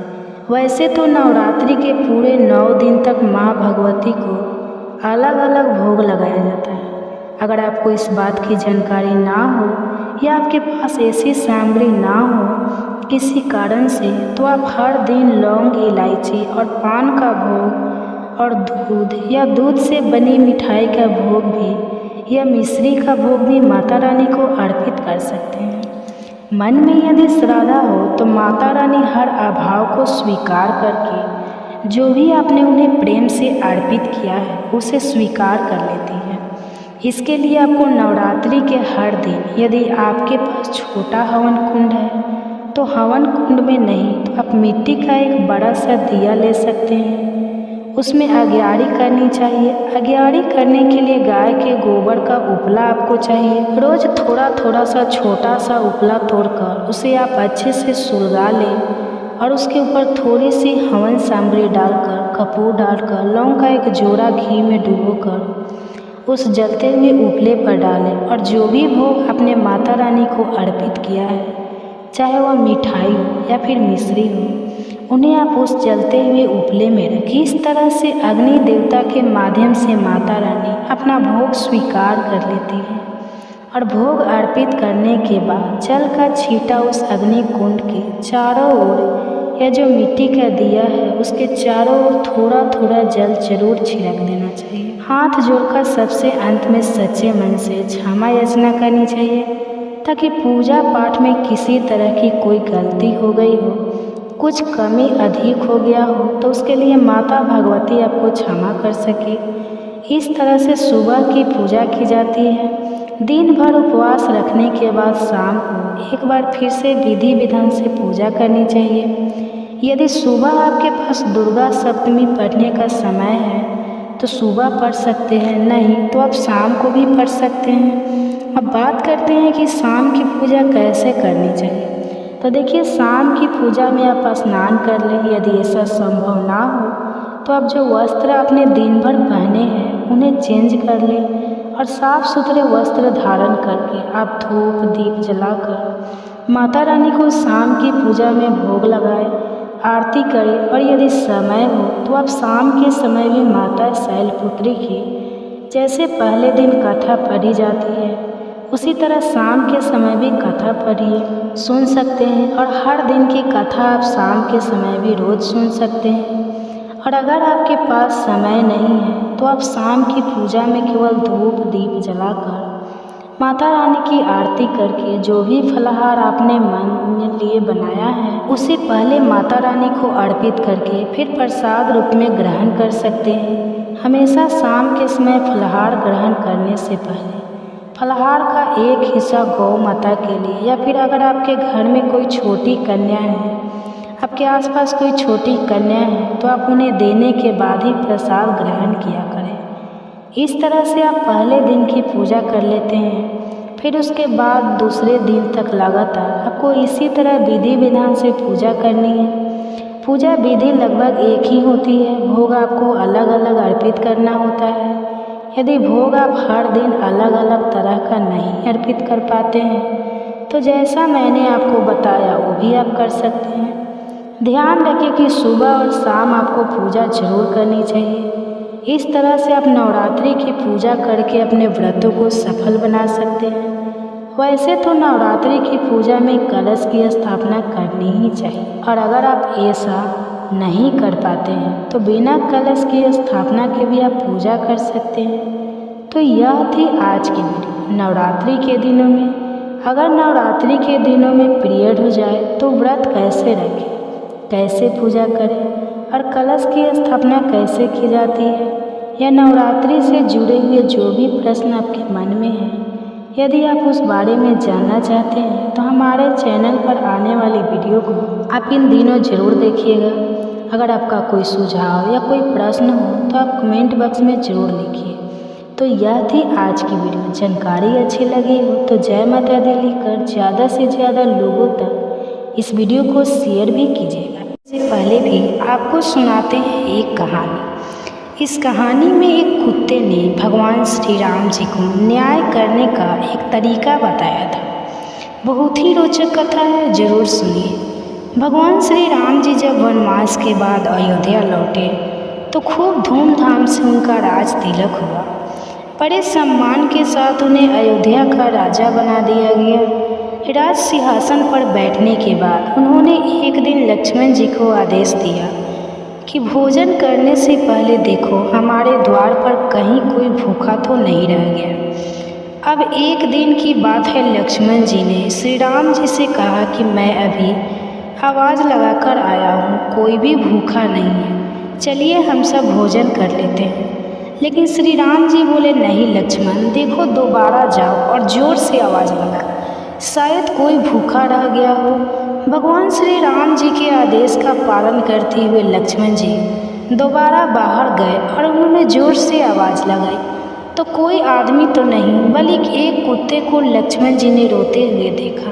वैसे तो नवरात्रि के पूरे 9 दिन तक माँ भगवती को अलग अलग भोग लगाया जाता है। अगर आपको इस बात की जानकारी ना हो या आपके पास ऐसी सामग्री ना हो किसी कारण से, तो आप हर दिन लौंग, इलायची और पान का भोग और दूध या दूध से बनी मिठाई का भोग भी या मिश्री का भोग भी माता रानी को अर्पित कर सकते हैं। मन में यदि श्रद्धा हो तो माता रानी हर अभाव को स्वीकार करके जो भी आपने उन्हें प्रेम से अर्पित किया है उसे स्वीकार कर लेती है। इसके लिए आपको नवरात्रि के हर दिन यदि आपके पास छोटा हवन कुंड है तो हवन कुंड में नहीं तो आप मिट्टी का एक बड़ा सा दिया ले सकते हैं। उसमें अग्यारी करनी चाहिए। अग्यारी करने के लिए गाय के गोबर का उपला आपको चाहिए। रोज़ थोड़ा थोड़ा सा छोटा सा उपला तोड़कर उसे आप अच्छे से सुलगा लें और उसके ऊपर थोड़ी सी हवन सामग्री डालकर, कपूर डालकर, लौंग का एक जोड़ा घी में डुबोकर उस जलते हुए उपले पर डालें और जो भी भोग आपने माता रानी को अर्पित किया है, चाहे वह मिठाई हो या फिर मिश्री हो, उन्हें आप उस जलते हुए उपले में रखें। इस तरह से अग्नि देवता के माध्यम से माता रानी अपना भोग स्वीकार कर लेती है और भोग अर्पित करने के बाद जल का छींटा उस अग्नि कुंड के चारों ओर या जो मिट्टी का दिया है उसके चारों ओर थोड़ा थोड़ा जल जरूर छिड़क देना चाहिए। हाथ जोड़कर सबसे अंत में सच्चे मन से क्षमा याचना करनी चाहिए, ताकि पूजा पाठ में किसी तरह की कोई गलती हो गई हो, कुछ कमी अधिक हो गया हो तो उसके लिए माता भगवती आपको क्षमा कर सके। इस तरह से सुबह की पूजा की जाती है। दिन भर उपवास रखने के बाद शाम को एक बार फिर से विधि विधान से पूजा करनी चाहिए। यदि सुबह आपके पास दुर्गा सप्तमी पढ़ने का समय है तो सुबह पढ़ सकते हैं, नहीं तो आप शाम को भी पढ़ सकते हैं। अब बात करते हैं कि शाम की पूजा कैसे करनी चाहिए। तो देखिए, शाम की पूजा में आप स्नान कर लें। यदि ऐसा संभव ना हो तो आप जो वस्त्र आपने दिन भर पहने हैं उन्हें चेंज कर लें और साफ सुथरे वस्त्र धारण करके आप धूप दीप जलाकर माता रानी को शाम की पूजा में भोग लगाएं, आरती करें। और यदि समय हो तो आप शाम के समय भी माता शैलपुत्री की जैसे पहले दिन कथा पढ़ी जाती है उसी तरह शाम के समय भी कथा पढ़िए, सुन सकते हैं। और हर दिन की कथा आप शाम के समय भी रोज़ सुन सकते हैं। और अगर आपके पास समय नहीं है तो आप शाम की पूजा में केवल धूप दीप जलाकर माता रानी की आरती करके जो भी फलाहार आपने मन लिए बनाया है उसे पहले माता रानी को अर्पित करके फिर प्रसाद रूप में ग्रहण कर सकते हैं। हमेशा शाम के समय फलाहार ग्रहण करने से पहले फलाहार का एक हिस्सा गौ माता के लिए, या फिर अगर आपके घर में कोई छोटी कन्या है, आपके आसपास कोई छोटी कन्या है तो आप उन्हें देने के बाद ही प्रसाद ग्रहण किया करें। इस तरह से आप पहले दिन की पूजा कर लेते हैं। फिर उसके बाद दूसरे दिन तक लगातार आपको इसी तरह विधि विधान से पूजा करनी है। पूजा विधि लगभग एक ही होती है, भोग आपको अलग अलग अर्पित करना होता है। यदि भोग आप हर दिन अलग अलग तरह का नहीं अर्पित कर पाते हैं तो जैसा मैंने आपको बताया वो भी आप कर सकते हैं। ध्यान रखें कि सुबह और शाम आपको पूजा जरूर करनी चाहिए। इस तरह से आप नवरात्रि की पूजा करके अपने व्रतों को सफल बना सकते हैं। वैसे तो नवरात्रि की पूजा में कलश की स्थापना करनी ही चाहिए, और अगर आप ऐसा नहीं कर पाते हैं तो बिना कलश की स्थापना के भी आप पूजा कर सकते हैं। तो यह थी आज की वीडियो नवरात्रि के दिनों में। अगर नवरात्रि के दिनों में पीरियड हो जाए तो व्रत कैसे रखें, कैसे पूजा करें और कलश की स्थापना कैसे की जाती है, या नवरात्रि से जुड़े हुए जो भी प्रश्न आपके मन में हैं, यदि आप उस बारे में जानना चाहते हैं तो हमारे चैनल पर आने वाली वीडियो को आप इन दिनों ज़रूर देखिएगा। अगर आपका कोई सुझाव या कोई प्रश्न हो तो आप कमेंट बॉक्स में ज़रूर लिखिए। तो यह थी आज की वीडियो। जानकारी अच्छी लगी हो तो जय माता दी लिखकर ज़्यादा से ज़्यादा लोगों तक इस वीडियो को शेयर भी कीजिएगा। इससे पहले भी आपको सुनाते हैं एक कहानी। इस कहानी में एक कुत्ते ने भगवान श्री राम जी को न्याय करने का एक तरीका बताया था। बहुत ही रोचक कथा है, ज़रूर सुनिए। भगवान श्री राम जी जब वनवास के बाद अयोध्या लौटे तो खूब धूमधाम से उनका राज तिलक हुआ। बड़े सम्मान के साथ उन्हें अयोध्या का राजा बना दिया गया। राज सिंहासन पर बैठने के बाद उन्होंने एक दिन लक्ष्मण जी को आदेश दिया कि भोजन करने से पहले देखो हमारे द्वार पर कहीं कोई भूखा तो नहीं रह गया। अब एक दिन की बात है, लक्ष्मण जी ने श्री राम जी से कहा कि मैं अभी आवाज़ लगाकर आया हूँ, कोई भी भूखा नहीं है, चलिए हम सब भोजन कर लेते हैं। लेकिन श्री राम जी बोले, नहीं लक्ष्मण, देखो दोबारा जाओ और ज़ोर से आवाज़ लगाओ, शायद कोई भूखा रह गया हो। भगवान श्री राम जी के आदेश का पालन करते हुए लक्ष्मण जी दोबारा बाहर गए और उन्होंने ज़ोर से आवाज़ लगाई तो कोई आदमी तो नहीं बल्कि एक कुत्ते को लक्ष्मण जी ने रोते हुए देखा।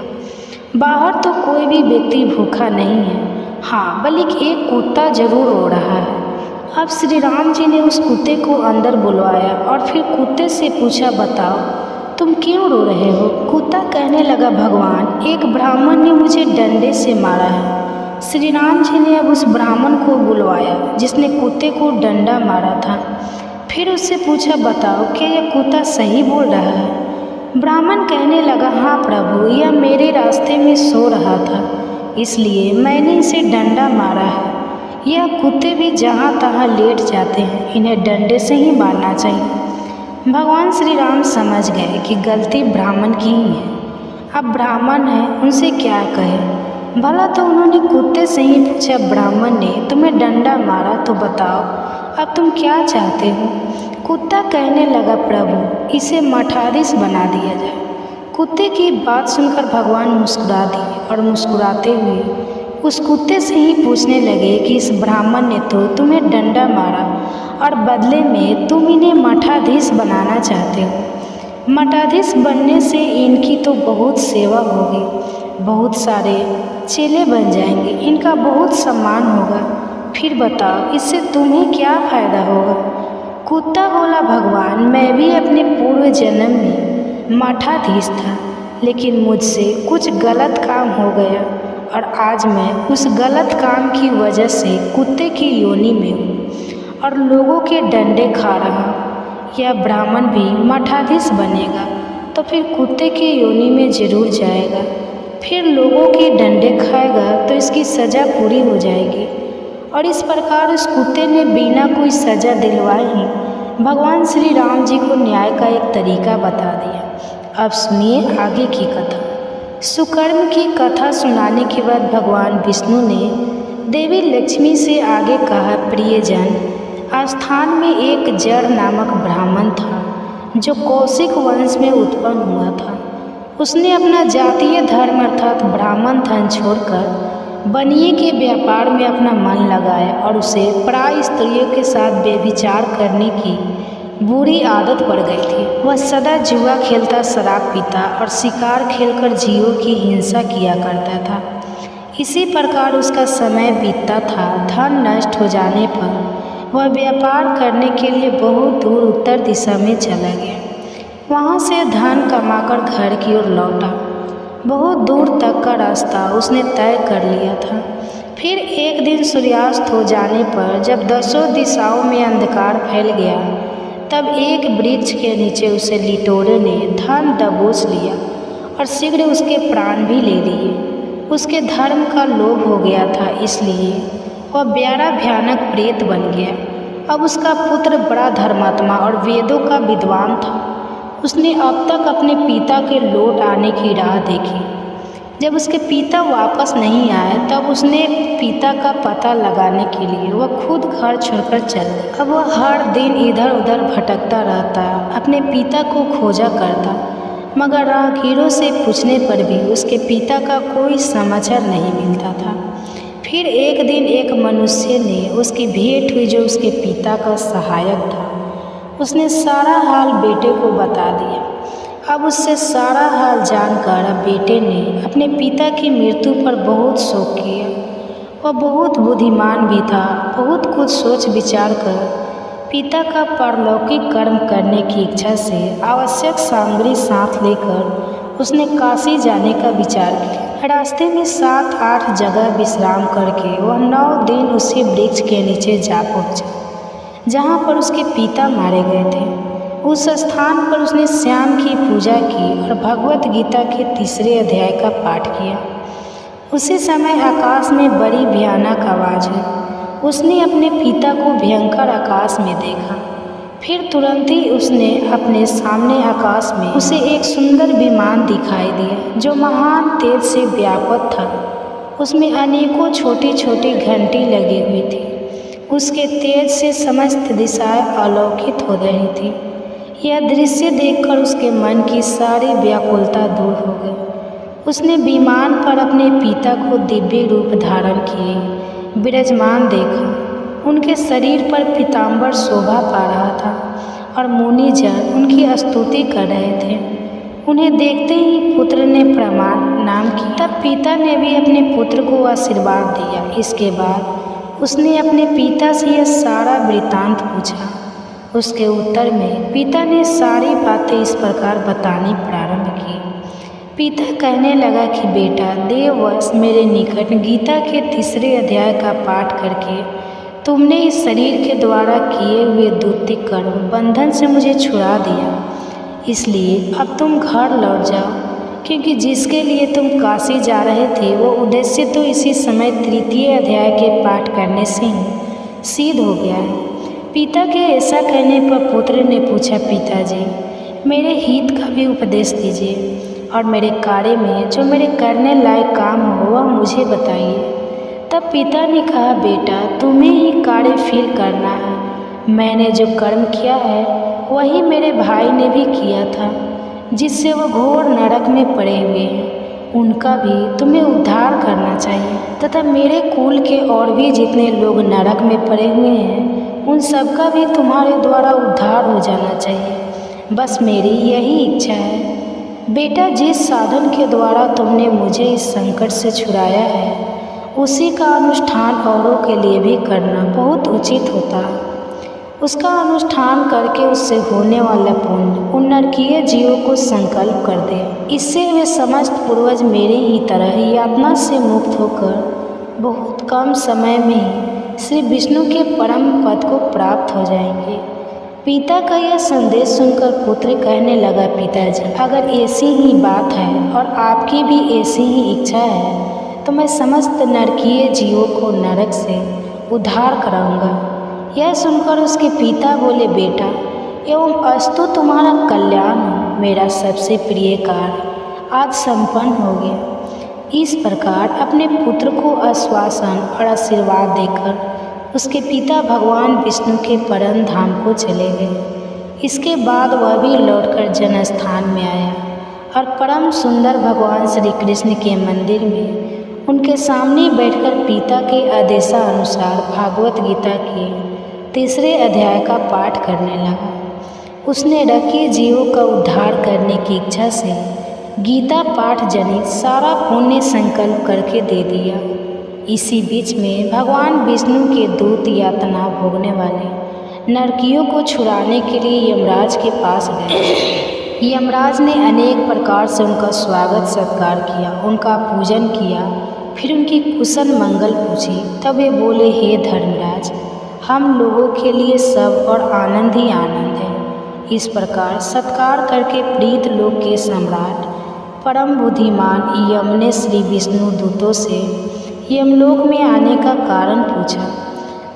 बाहर तो कोई भी व्यक्ति भूखा नहीं है, हाँ बल्कि एक कुत्ता जरूर रो रहा है। अब श्री राम जी ने उस कुत्ते को अंदर बुलवाया और फिर कुत्ते से पूछा, बताओ तुम क्यों रो रहे हो? कुत्ता कहने लगा, भगवान, एक ब्राह्मण ने मुझे डंडे से मारा है। श्री राम जी ने अब उस ब्राह्मण को बुलवाया जिसने कुत्ते को डंडा मारा था। फिर उससे पूछा, बताओ क्या यह कुत्ता सही बोल रहा है? ब्राह्मण कहने लगा, हाँ प्रभु, यह मेरे रास्ते में सो रहा था, इसलिए मैंने इसे डंडा मारा है। यह कुत्ते भी जहाँ तहाँ लेट जाते हैं, इन्हें डंडे से ही मारना चाहिए। भगवान श्री राम समझ गए कि गलती ब्राह्मण की ही है। अब ब्राह्मण है, उनसे क्या कहे। भला तो उन्होंने कुत्ते से ही पूछा, ब्राह्मण ने तुम्हें डंडा मारा तो बताओ अब तुम क्या चाहते हो। कुत्ता कहने लगा, प्रभु इसे मठाधीश बना दिया जाए। कुत्ते की बात सुनकर भगवान मुस्कुरा दिए और मुस्कुराते हुए उस कुत्ते से ही पूछने लगे कि इस ब्राह्मण ने तो तुम्हें डंडा मारा और बदले में तुम इन्हें मठाधीश बनाना चाहते हो। मठाधीश बनने से इनकी तो बहुत सेवा होगी, बहुत सारे चेले बन जाएंगे, इनका बहुत सम्मान होगा। फिर बताओ इससे तुम्हें क्या फ़ायदा होगा। कुत्ता बोला, भगवान मैं भी अपने पूर्व जन्म में मठाधीश था, लेकिन मुझसे कुछ गलत काम हो गया और आज मैं उस गलत काम की वजह से कुत्ते की योनि में हूँ और लोगों के डंडे खा रहा हूँ। यह ब्राह्मण भी मठाधीश बनेगा तो फिर कुत्ते की योनि में जरूर जाएगा, फिर लोगों के डंडे खाएगा तो इसकी सज़ा पूरी हो जाएगी। और इस प्रकार उस कुत्ते ने बिना कोई सज़ा दिलवाए ही भगवान श्री राम जी को न्याय का एक तरीका बता दिया। अब सुनिए आगे की कथा। सुकर्म की कथा सुनाने के बाद भगवान विष्णु ने देवी लक्ष्मी से आगे कहा, प्रियजन, आस्थान में एक जड़ नामक ब्राह्मण था जो कौशिक वंश में उत्पन्न हुआ था। उसने अपना जातीय धर्म अर्थात ब्राह्मण धन छोड़कर बनिए के व्यापार में अपना मन लगाया और उसे पराई स्त्रियों के साथ व्यभिचार करने की बुरी आदत पड़ गई थी। वह सदा जुआ खेलता, शराब पीता और शिकार खेलकर जीवों की हिंसा किया करता था। इसी प्रकार उसका समय बीतता था। धन नष्ट हो जाने पर वह व्यापार करने के लिए बहुत दूर उत्तर दिशा में चला गया। वहाँ से धन कमाकर घर की ओर लौटा। बहुत दूर तक का रास्ता उसने तय कर लिया था। फिर एक दिन सूर्यास्त हो जाने पर जब दसों दिशाओं में अंधकार फैल गया, तब एक वृक्ष के नीचे उसे लिटोरे ने धन दबोच लिया और शीघ्र उसके प्राण भी ले लिए। उसके धर्म का लोभ हो गया था, इसलिए वह बड़ा भयानक प्रेत बन गया। अब उसका पुत्र बड़ा धर्मात्मा और वेदों का विद्वान था। उसने अब तक अपने पिता के लौट आने की राह देखी। जब उसके पिता वापस नहीं आए तब उसने पिता का पता लगाने के लिए वह खुद घर छोड़कर चल गया। अब वह हर दिन इधर उधर भटकता रहता, अपने पिता को खोजा करता, मगर राहगीरों से पूछने पर भी उसके पिता का कोई समाचार नहीं मिलता था। फिर एक दिन एक मनुष्य ने उसकी भेंट हुई जो उसके पिता का सहायक था। उसने सारा हाल बेटे को बता दिया। अब उससे सारा हाल जानकर बेटे ने अपने पिता की मृत्यु पर बहुत शोक किया। वह बहुत बुद्धिमान भी था। बहुत कुछ सोच विचार कर पिता का पारलौकिक कर्म करने की इच्छा से आवश्यक सामग्री साथ लेकर उसने काशी जाने का विचार किया। रास्ते में 7-8 जगह विश्राम करके वह 9 दिन उसी वृक्ष के नीचे जा पहुँचा जहाँ पर उसके पिता मारे गए थे। उस स्थान पर उसने श्याम की पूजा की और भगवत गीता के 3 अध्याय का पाठ किया। उसी समय आकाश में बड़ी भयानक आवाज़ हुई। उसने अपने पिता को भयंकर आकाश में देखा। फिर तुरंत ही उसने अपने सामने आकाश में उसे एक सुंदर विमान दिखाई दिया जो महान तेज से व्यापक था। उसमें अनेकों छोटी छोटी घंटी लगी हुई थी। उसके तेज से समस्त दिशाएं आलोकित हो रही थी। यह दृश्य देखकर उसके मन की सारी व्याकुलता दूर हो गई। उसने विमान पर अपने पिता को दिव्य रूप धारण किए विराजमान देखा। उनके शरीर पर पीताम्बर शोभा पा रहा था और मुनिजन उनकी स्तुति कर रहे थे। उन्हें देखते ही पुत्र ने प्रणाम नाम किया। तब पिता ने भी अपने पुत्र को आशीर्वाद दिया। इसके बाद उसने अपने पिता से यह सारा वृत्तांत पूछा। उसके उत्तर में पिता ने सारी बातें इस प्रकार बतानी प्रारंभ की। पिता कहने लगा कि बेटा, देववश मेरे निकट गीता के 3 अध्याय का पाठ करके तुमने इस शरीर के द्वारा किए हुए दैतिक कर्म बंधन से मुझे छुड़ा दिया। इसलिए अब तुम घर लौट जाओ। क्योंकि जिसके लिए तुम काशी जा रहे थे वो उद्देश्य तो इसी समय तृतीय अध्याय के पाठ करने से ही सिद्ध हो गया है। पिता के ऐसा कहने पर पुत्र ने पूछा, पिताजी मेरे हित का भी उपदेश दीजिए और मेरे कार्य में जो मेरे करने लायक काम हो वह मुझे बताइए। तब पिता ने कहा, बेटा तुम्हें ही कार्य फिर करना है। मैंने जो कर्म किया है वही मेरे भाई ने भी किया था, जिससे वो घोर नरक में पड़े हुए हैं। उनका भी तुम्हें उद्धार करना चाहिए तथा मेरे कुल के और भी जितने लोग नरक में पड़े हुए हैं उन सबका भी तुम्हारे द्वारा उद्धार हो जाना चाहिए। बस मेरी यही इच्छा है। बेटा जिस साधन के द्वारा तुमने मुझे इस संकट से छुड़ाया है उसी का अनुष्ठान औरों के लिए भी करना बहुत उचित होता है। उसका अनुष्ठान करके उससे होने वाला पुण्य उन नरकीय जीवों को संकल्प कर दे। इससे वे समस्त पूर्वज मेरे ही तरह यातना से मुक्त होकर बहुत कम समय में ही श्री विष्णु के परम पद को प्राप्त हो जाएंगे। पिता का यह संदेश सुनकर पुत्र कहने लगा, पिताजी अगर ऐसी ही बात है और आपकी भी ऐसी ही इच्छा है तो मैं समस्त नरकीय जीवों को नरक से उद्धार कराऊंगा। यह सुनकर उसके पिता बोले, बेटा एवं अस्तु तुम्हारा कल्याण हो। मेरा सबसे प्रिय कार्य आज संपन्न हो गया। इस प्रकार अपने पुत्र को आश्वासन और आशीर्वाद देकर उसके पिता भगवान विष्णु के परम धाम को चले गए। इसके बाद वह भी लौटकर जनस्थान में आया और परम सुंदर भगवान श्री कृष्ण के मंदिर में उनके सामने बैठकर पिता के आदेशानुसार भागवत गीता के तीसरे अध्याय का पाठ करने लगा। उसने रकीय जीवों का उद्धार करने की इच्छा से गीता पाठ जनित सारा पुण्य संकल्प करके दे दिया। इसी बीच में भगवान विष्णु के दूत यातना भोगने वाले नरकियों को छुड़ाने के लिए यमराज के पास गए। यमराज ने अनेक प्रकार से उनका स्वागत सत्कार किया, उनका पूजन किया, फिर उनकी कुशल मंगल पूछी। तब वे बोले, हे धर्मराज हम लोगों के लिए सब और आनंद ही आनंद है। इस प्रकार सत्कार करके प्रीत लोक के सम्राट परम बुद्धिमान यम ने श्री विष्णु दूतों से यमलोक में आने का कारण पूछा।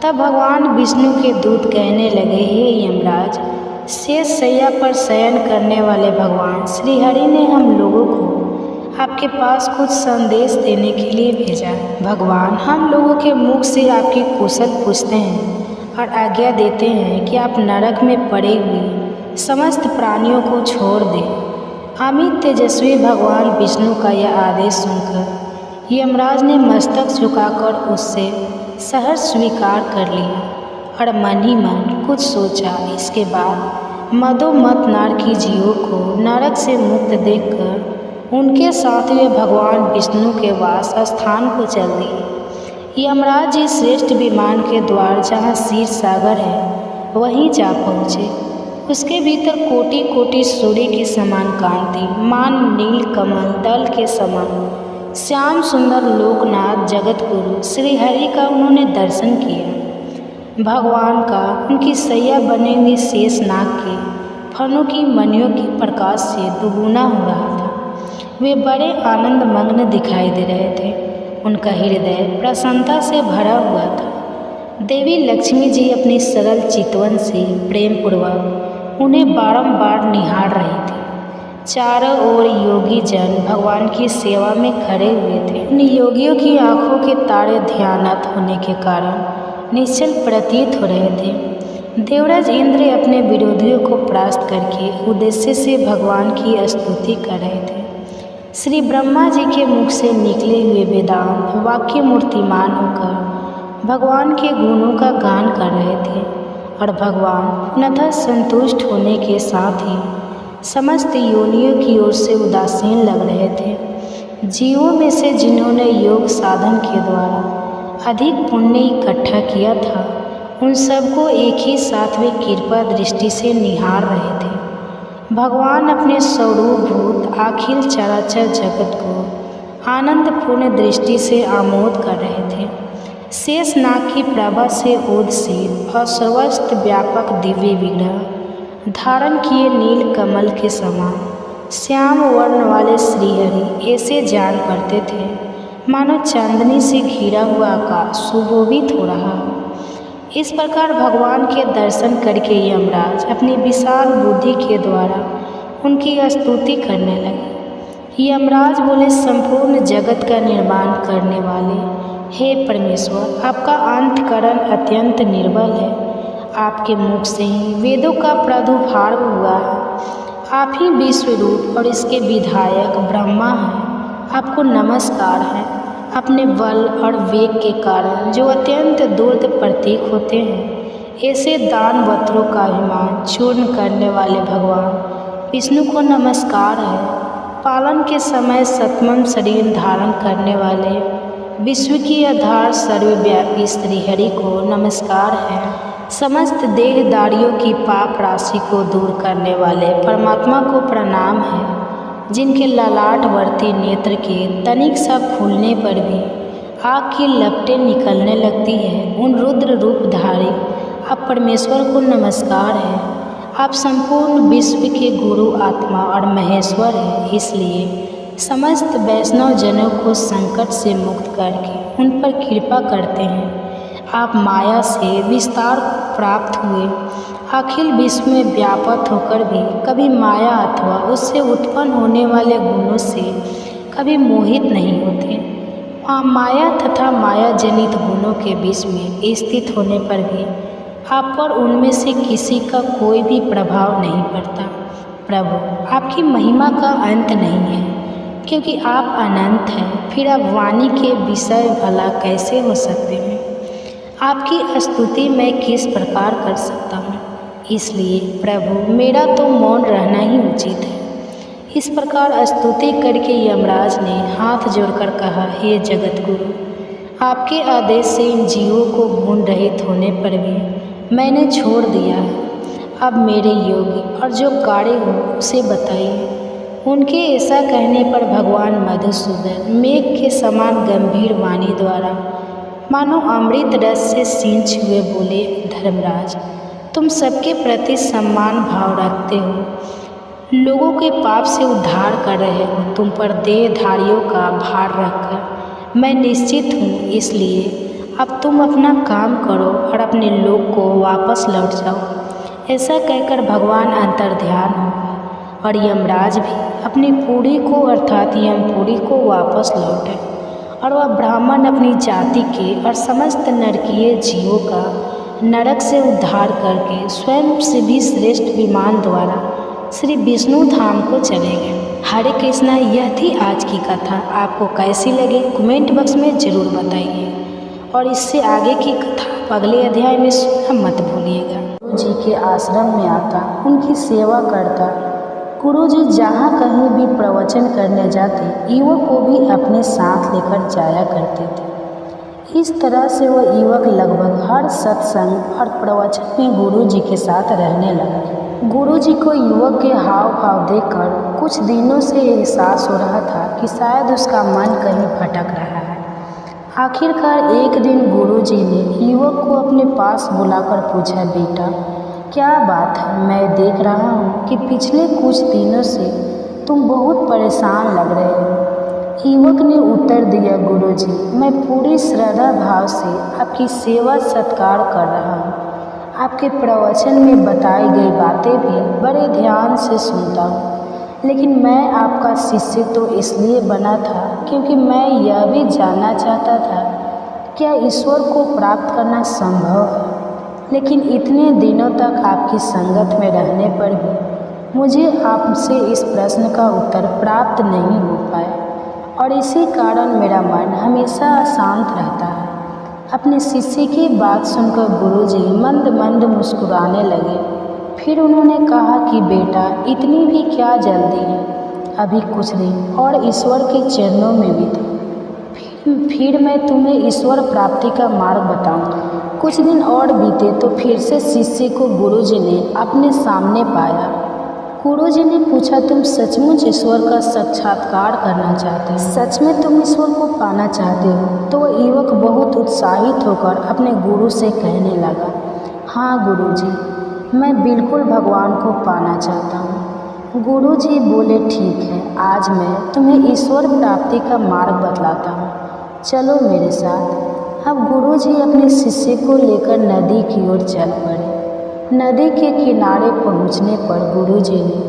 तब भगवान विष्णु के दूत कहने लगे, हे यमराज शेष शैया पर शयन करने वाले भगवान श्री हरि ने हम लोगों को आपके पास कुछ संदेश देने के लिए भेजा। भगवान हम लोगों के मुख से आपकी कुशल पूछते हैं और आज्ञा देते हैं कि आप नरक में पड़े हुए समस्त प्राणियों को छोड़ दें। अमित तेजस्वी भगवान विष्णु का यह आदेश सुनकर यमराज ने मस्तक झुकाकर उससे सहर्ष स्वीकार कर लिया और मन ही मन कुछ सोचा। इसके बाद मदोमत नारकी जीवों को नरक से मुक्त देखकर उनके साथ वे भगवान विष्णु के वास स्थान को चल दिए। यमराज जी श्रेष्ठ विमान के द्वार जहाँ क्षीर सागर है वहीं जा पहुँचे। उसके भीतर कोटि कोटि सूर्य के समान कांति, मान नील कमल दल के समान श्याम सुंदर लोकनाथ जगत गुरु श्री हरि का उन्होंने दर्शन किया। भगवान का उनकी सैया बने हुए शेष नाग के फनों की मणियों के प्रकाश से दुगुना हो रहा था। वे बड़े आनंद मग्न दिखाई दे रहे थे। उनका हृदय प्रसन्नता से भरा हुआ था। देवी लक्ष्मी जी अपनी सरल चितवन से प्रेम पूर्वक उन्हें बारंबार निहार रही थी। चारों ओर योगी जन भगवान की सेवा में खड़े हुए थे। उन योगियों की आंखों के तारे ध्यानत होने के कारण निश्चल प्रतीत हो रहे थे। देवराज इंद्र अपने विरोधियों को परास्त करके उद्देश्य से भगवान की स्तुति कर रहे थे। श्री ब्रह्मा जी के मुख से निकले हुए वेदांत वाक्य मूर्तिमान होकर भगवान के गुणों का गान कर रहे थे और भगवान पूर्णतः संतुष्ट होने के साथ ही समस्त योनियों की ओर से उदासीन लग रहे थे। जीवों में से जिन्होंने योग साधन के द्वारा अधिक पुण्य इकट्ठा किया था उन सबको एक ही साथ वे कृपा दृष्टि से निहार रहे थे। भगवान अपने स्वरूपभूत अखिल चराचर जगत को आनंदपूर्ण दृष्टि से आमोद कर रहे थे। शेष नाग की प्रभा से ओदशील और सर्वस्त व्यापक दिव्य विग्रह धारण किए नील कमल के समान श्याम वर्ण वाले श्रीहरि ऐसे जान पड़ते थे मानो चांदनी से घिरा हुआ आकाश सुशोभित हो रहा। इस प्रकार भगवान के दर्शन करके यमराज अपनी विशाल बुद्धि के द्वारा उनकी स्तुति करने लगे। यमराज बोले, संपूर्ण जगत का निर्माण करने वाले हे परमेश्वर, आपका अंतःकरण अत्यंत निर्बल है। आपके मुख से ही वेदों का प्रादुर्भाव हुआ है। आप ही विश्व रूप और इसके विधायक ब्रह्मा हैं। आपको नमस्कार है। अपने बल और वेग के कारण जो अत्यंत दुर्द प्रतीक होते हैं, ऐसे दानवत्रों का अभिमान चूर्ण करने वाले भगवान विष्णु को नमस्कार है। पालन के समय सतमम शरीर धारण करने वाले विश्व की आधार सर्वव्यापी श्रीहरि को नमस्कार है। समस्त देहधारियों की पाप राशि को दूर करने वाले परमात्मा को प्रणाम है। जिनके ललाटवर्ती नेत्र के तनिक सा फूलने पर भी आग की लपटें निकलने लगती है, उन रुद्र रूपधारी आप परमेश्वर को नमस्कार है। आप संपूर्ण विश्व के गुरु, आत्मा और महेश्वर हैं। इसलिए समस्त वैष्णव जनों को संकट से मुक्त करके उन पर कृपा करते हैं। आप माया से विस्तार को प्राप्त हुए, अखिल विश्व में व्यापक होकर भी कभी माया अथवा उससे उत्पन्न होने वाले गुणों से कभी मोहित नहीं होते। माया तथा माया जनित गुणों के बीच में स्थित होने पर भी आप पर उनमें से किसी का कोई भी प्रभाव नहीं पड़ता। प्रभु, आपकी महिमा का अंत नहीं है, क्योंकि आप अनंत हैं। फिर आप वाणी के विषय भला कैसे हो सकते हैं? आपकी स्तुति मैं किस प्रकार कर सकता हूँ? इसलिए प्रभु, मेरा तो मौन रहना ही उचित है। इस प्रकार स्तुति करके यमराज ने हाथ जोड़कर कहा, हे जगत गुरु, आपके आदेश से इन जीवों को गुण रहित होने पर भी मैंने छोड़ दिया है। अब मेरे योग्य और जो कार्य हो उसे बताइए। उनके ऐसा कहने पर भगवान मधुसूदन मेघ के समान गंभीर वाणी द्वारा मानो अमृत रस से सींच हुए बोले, धर्मराज, तुम सबके प्रति सम्मान भाव रखते हो, लोगों के पाप से उद्धार कर रहे हो। तुम पर देहधारियों का भार रखकर मैं निश्चित हूँ। इसलिए अब तुम अपना काम करो और अपने लोक को वापस लौट जाओ। ऐसा कहकर भगवान अंतर्ध्यान हो गए और यमराज भी अपनी पूरी को अर्थात यमपुरी को वापस लौटे और वह ब्राह्मण अपनी जाति के और समस्त नरकीय जीवों का नरक से उद्धार करके स्वयं से भी श्रेष्ठ विमान द्वारा श्री विष्णु धाम को चले गए। हरे कृष्णा। यह थी आज की कथा। आपको कैसी लगी कमेंट बॉक्स में ज़रूर बताइए और इससे आगे की कथा अगले अध्याय में सुनना मत भूलिएगा। गुरु जी के आश्रम में आता, उनकी सेवा करता। गुरु जी जहाँ कहीं भी प्रवचन करने जाते, युवक को भी अपने साथ लेकर जाया करते थे। इस तरह से वह युवक लगभग हर सत्संग और प्रवचन में गुरु जी के साथ रहने लगा। गुरु जी को युवक के हाव भाव देखकर कुछ दिनों से एहसास हो रहा था कि शायद उसका मन कहीं भटक रहा है। आखिरकार एक दिन गुरु जी ने युवक को अपने पास बुलाकर पूछा, बेटा क्या बात है? मैं देख रहा हूँ कि पिछले कुछ दिनों से तुम बहुत परेशान लग रहे हो। युवक ने उत्तर दिया, गुरुजी, मैं पूरी श्रद्धा भाव से आपकी सेवा सत्कार कर रहा हूँ। आपके प्रवचन में बताई गई बातें भी बड़े ध्यान से सुनता हूँ, लेकिन मैं आपका शिष्य तो इसलिए बना था क्योंकि मैं यह भी जानना चाहता था क्या ईश्वर को प्राप्त करना संभव है। लेकिन इतने दिनों तक आपकी संगत में रहने पर भी मुझे आपसे इस प्रश्न का उत्तर प्राप्त नहीं हो पाया और इसी कारण मेरा मन हमेशा अशांत रहता है। अपने शिष्य की बात सुनकर गुरुजी मंद मंद मुस्कुराने लगे। फिर उन्होंने कहा कि बेटा इतनी भी क्या जल्दी है, अभी कुछ दिन और ईश्वर के चरणों में बीते, फिर मैं तुम्हें ईश्वर प्राप्ति का मार्ग बताऊंगा। कुछ दिन और बीते तो फिर से शिष्य को गुरुजी ने अपने सामने पाया। गुरुजी ने पूछा, तुम सचमुच ईश्वर का साक्षात्कार करना चाहते हो? सच में तुम ईश्वर को पाना चाहते हो? तो वह युवक बहुत उत्साहित होकर अपने गुरु से कहने लगा, हाँ गुरुजी, मैं बिल्कुल भगवान को पाना चाहता हूँ। गुरुजी बोले, ठीक है, आज मैं तुम्हें ईश्वर प्राप्ति का मार्ग बतलाता हूँ, चलो मेरे साथ। अब गुरुजी अपने शिष्य को लेकर नदी की ओर चल पड़े। नदी के किनारे पहुँचने पर गुरुजी ने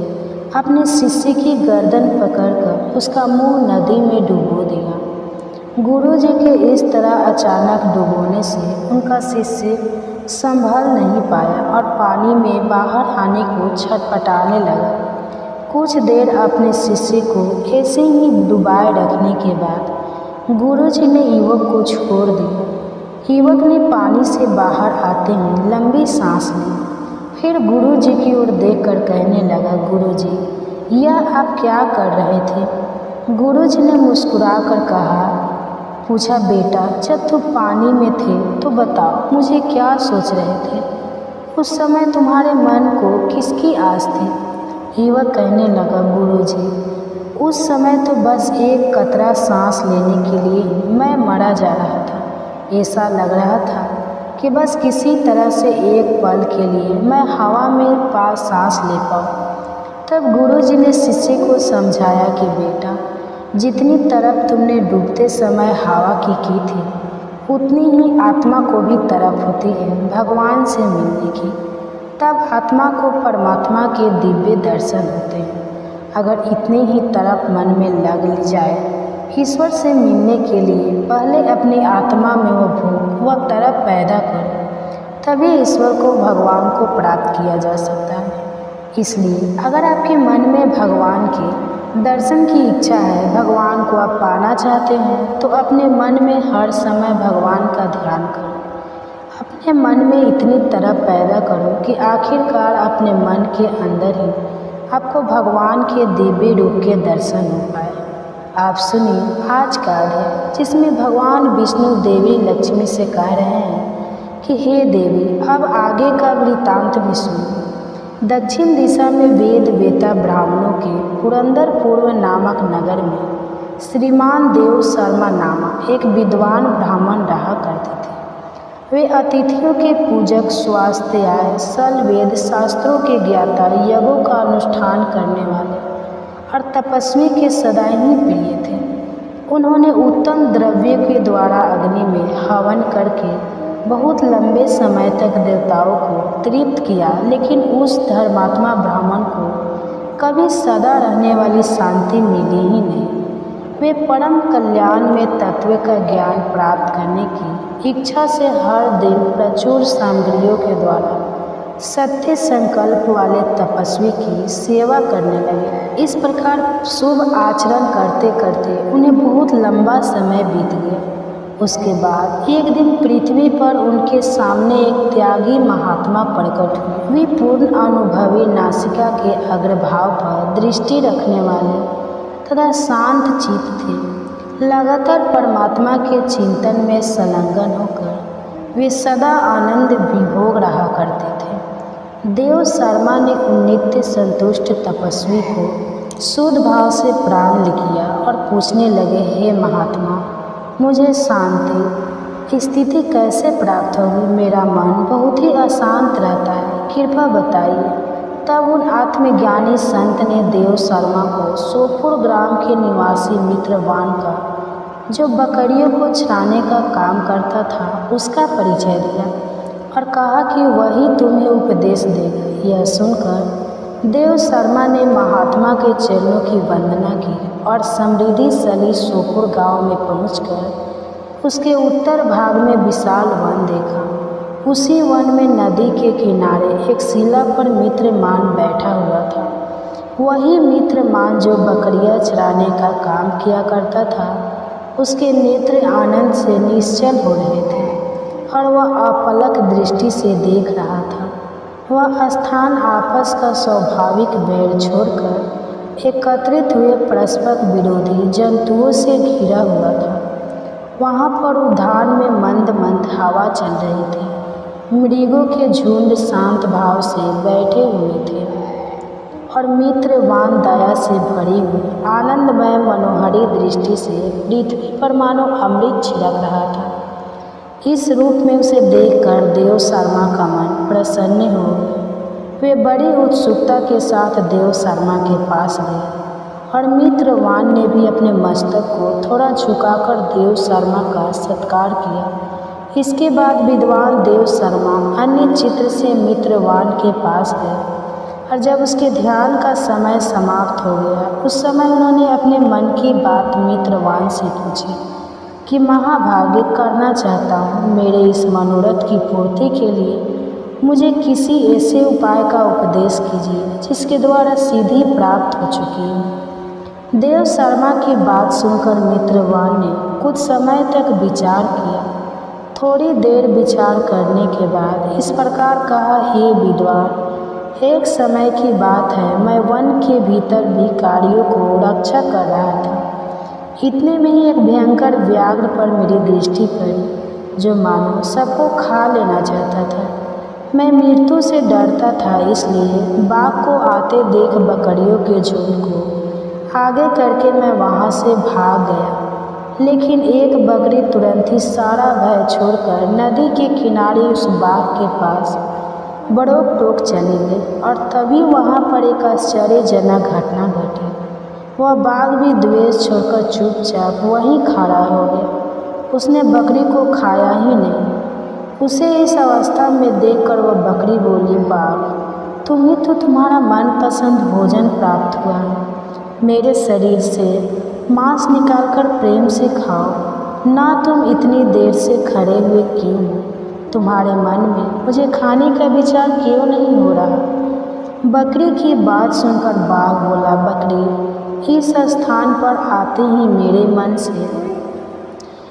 अपने शिष्य की गर्दन पकड़कर उसका मुंह नदी में डुबो दिया। गुरुजी के इस तरह अचानक डुबोने से उनका शिष्य संभल नहीं पाया और पानी में बाहर आने को छटपटाने लगा। कुछ देर अपने शिष्य को ऐसे ही डुबाए रखने के बाद गुरुजी ने युवक को छोड़ दिया। युवक ने पानी से बाहर आते ही लंबी सांस ली, फिर गुरुजी की ओर देखकर कहने लगा, गुरुजी, यह आप क्या कर रहे थे? गुरुजी ने मुस्कुराकर पूछा, बेटा, जब तुम पानी में थे तो बताओ, मुझे क्या सोच रहे थे? उस समय तुम्हारे मन को किसकी आस थी? युवक कहने लगा, गुरुजी, उस समय तो बस एक कतरा सांस लेने के लिए मैं मरा जा रहा था। ऐसा लग रहा था कि बस किसी तरह से एक पल के लिए मैं हवा में पास सांस ले पाऊँ। तब गुरुजी ने शिष्य को समझाया कि बेटा, जितनी तरफ तुमने डूबते समय हवा की थी, उतनी ही आत्मा को भी तरफ होती है भगवान से मिलने की। तब आत्मा को परमात्मा के दिव्य दर्शन होते हैं। अगर इतनी ही तरफ मन में लग जाए ईश्वर से मिलने के लिए, पहले अपनी आत्मा में वो भूख, वह तरफ पैदा करो, तभी ईश्वर को, भगवान को प्राप्त किया जा सकता है। इसलिए अगर आपके मन में भगवान के दर्शन की इच्छा है, भगवान को आप पाना चाहते हैं, तो अपने मन में हर समय भगवान का ध्यान करो। अपने मन में इतनी तरफ पैदा करो कि आखिरकार अपने मन के अंदर ही आपको भगवान के दिव्य रूप के दर्शन हो पाए। आप सुनिए आज का अध्याय, जिसमें भगवान विष्णु देवी लक्ष्मी से कह रहे हैं कि हे देवी, अब आगे का वृत्तांत भी सुनिए। दक्षिण दिशा में वेद वेता ब्राह्मणों के पुरंदरपुर नामक नगर में श्रीमान देव शर्मा नामक एक विद्वान ब्राह्मण रहा करते थे। वे अतिथियों के पूजक, स्वास्थ्याय, सल वेद शास्त्रों के ज्ञाता, यज्ञों का अनुष्ठान करने वाले और तपस्वी के सदा ही प्रिय थे। उन्होंने उत्तम द्रव्य के द्वारा अग्नि में हवन करके बहुत लंबे समय तक देवताओं को तृप्त किया, लेकिन उस धर्मात्मा ब्राह्मण को कभी सदा रहने वाली शांति मिली ही नहीं। वे परम कल्याण में तत्व का ज्ञान प्राप्त करने की इच्छा से हर दिन प्रचुर सामग्रियों के द्वारा सत्य संकल्प वाले तपस्वी की सेवा करने लगे। इस प्रकार शुभ आचरण करते करते उन्हें बहुत लंबा समय बीत गया। उसके बाद एक दिन पृथ्वी पर उनके सामने एक त्यागी महात्मा प्रकट हुए। वे पूर्ण अनुभवी, नासिका के अग्रभाव पर दृष्टि रखने वाले तथा शांत चित्त थे। लगातार परमात्मा के चिंतन में संलग्न होकर वे सदा आनंद विभोग रहा करते थे। देव शर्मा ने उन नित्य संतुष्ट तपस्वी को शुद्ध भाव से प्रणाम किया और पूछने लगे, हे महात्मा, मुझे शांति स्थिति कैसे प्राप्त होगी? मेरा मन बहुत ही अशांत रहता है, कृपा बताइए। तब उन आत्मज्ञानी संत ने देव शर्मा को सोपुर ग्राम के निवासी मित्रवान का, जो बकरियों को चराने का काम करता था, उसका परिचय दिया और कहा कि वही तुम्हें उपदेश देगा। यह सुनकर देव शर्मा ने महात्मा के चरणों की वंदना की और समृद्धिशाली सोपुर गांव में पहुंचकर उसके उत्तर भाग में विशाल वन देखा। उसी वन में नदी के किनारे एक शिला पर मित्रमान बैठा हुआ था। वही मित्रमान जो बकरियां चराने का काम किया करता था। उसके नेत्र आनंद से निश्चल हो रहे थे और वह अपलक दृष्टि से देख रहा था। वह स्थान आपस का स्वाभाविक बैर छोड़कर एकत्रित हुए परस्पर विरोधी जंतुओं से घिरा हुआ था। वहाँ पर उद्यान में मंद मंद हवा चल रही थी। मृगों के झुंड शांत भाव से बैठे हुए थे और मित्रवान दया से भरी हुई आनंदमय मनोहरी दृष्टि से पृथ्वी पर मानो अमृत छिड़क रहा था। इस रूप में उसे देखकर देव शर्मा का मन प्रसन्न हो गया। वे बड़ी उत्सुकता के साथ देव शर्मा के पास गए और मित्रवान ने भी अपने मस्तक को थोड़ा झुकाकर देव शर्मा का सत्कार किया। इसके बाद विद्वान देव शर्मा अन्य चित्र से मित्रवान के पास गए और जब उसके ध्यान का समय समाप्त हो गया उस समय उन्होंने अपने मन की बात मित्रवान से पूछी कि महाभागे, करना चाहता हूँ, मेरे इस मनोरथ की पूर्ति के लिए मुझे किसी ऐसे उपाय का उपदेश कीजिए जिसके द्वारा सिद्धि प्राप्त हो चुकी है। देव शर्मा की बात सुनकर मित्रवान ने कुछ समय तक विचार किया। थोड़ी देर विचार करने के बाद इस प्रकार कहा, हे विद्वान, एक समय की बात है, मैं वन के भीतर भिखारियों को रक्षा कर रहा था। इतने में ही एक भयंकर व्याघ्र पर मेरी दृष्टि पड़ी जो मानो सबको खा लेना चाहता था। मैं मृत्यु से डरता था, इसलिए बाघ को आते देख बकरियों के झुंड को आगे करके मैं वहाँ से भाग गया। लेकिन एक बकरी तुरंत ही सारा भय छोड़कर नदी के किनारे उस बाघ के पास बड़ों टोक चली गई और तभी वहाँ पर एक आश्चर्यजनक घटना घटी। वह बाघ भी द्वेष छोड़कर चुपचाप वहीं खड़ा हो गया। उसने बकरी को खाया ही नहीं। उसे इस अवस्था में देखकर वह बकरी बोली, बाघ, तुम्हें तो तुम्हारा मनपसंद भोजन प्राप्त हुआ है। मेरे शरीर से मांस निकालकर प्रेम से खाओ ना। तुम इतनी देर से खड़े हुए क्यों हो? तुम्हारे मन में मुझे खाने का विचार क्यों नहीं हो रहा? बकरी की बात सुनकर बाघ बोला, बकरी, इस स्थान पर आते ही मेरे मन से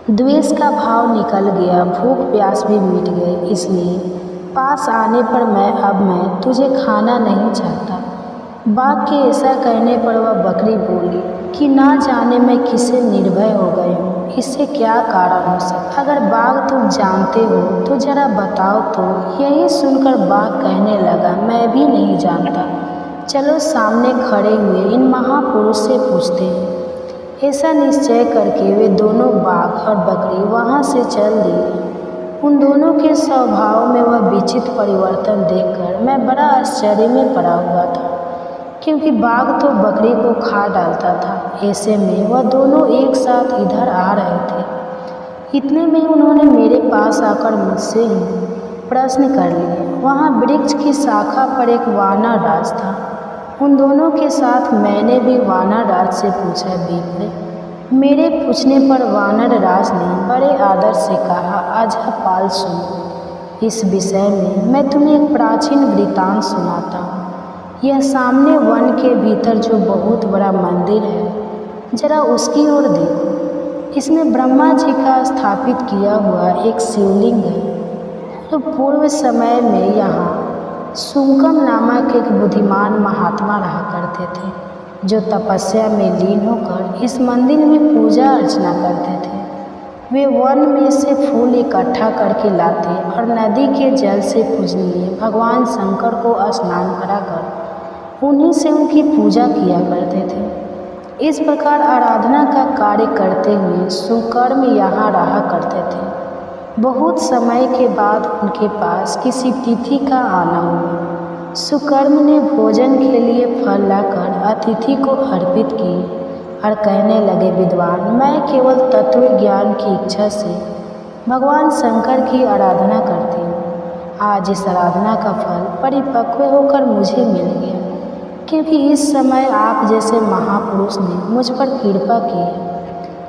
द्वेष का भाव निकल गया, भूख प्यास भी मिट गई, इसलिए पास आने पर मैं तुझे खाना नहीं चाहता। बाघ के ऐसा कहने पर वह बकरी बोली कि ना जाने मैं किसे निर्भय हो गई हूँ, इससे क्या कारण हो सकता? अगर बाघ तुम जानते हो तो जरा बताओ तो। यही सुनकर बाघ कहने लगा, मैं भी नहीं जानता। चलो सामने खड़े हुए इन महापुरुष से पूछते हैं। ऐसा निश्चय करके वे दोनों बाघ और बकरी वहाँ से चल दिए। उन दोनों के स्वभाव में वह विचित्र परिवर्तन देखकर मैं बड़ा आश्चर्य में पड़ा हुआ था, क्योंकि बाघ तो बकरी को खा डालता था। ऐसे में वह दोनों एक साथ इधर आ रहे थे। इतने में उन्होंने मेरे पास आकर मुझसे ही प्रश्न कर लिए। वहाँ वृक्ष की शाखा पर एक वानर राज था। उन दोनों के साथ मैंने भी वानर राज से पूछा, बेटे। मेरे पूछने पर वानर राज ने बड़े आदर से कहा, अजहपाल सुनो, इस विषय में मैं तुम्हें एक प्राचीन वृत्तांत सुनाता हूँ। यह सामने वन के भीतर जो बहुत बड़ा मंदिर है, जरा उसकी ओर देखो। इसमें ब्रह्मा जी का स्थापित किया हुआ एक शिवलिंग है। तो पूर्व समय में यहाँ सुंकम नामक एक बुद्धिमान महात्मा रहा करते थे, जो तपस्या में लीन होकर इस मंदिर में पूजा अर्चना करते थे। वे वन में से फूल इकट्ठा करके लाते और नदी के जल से पूजनीय भगवान शंकर को स्नान कराकर उन्हीं से उनकी पूजा किया करते थे। इस प्रकार आराधना का कार्य करते हुए सुकर्म यहाँ रहा करते थे। बहुत समय के बाद उनके पास किसी तिथि का आना हुआ। सुकर्म ने भोजन के लिए फल लाकर अतिथि को अर्पित किए और कहने लगे, विद्वान, मैं केवल तत्व ज्ञान की इच्छा से भगवान शंकर की आराधना करती हूँ। आज इस आराधना का फल परिपक्व होकर मुझे मिल गया, क्योंकि इस समय आप जैसे महापुरुष ने मुझ पर कृपा की है।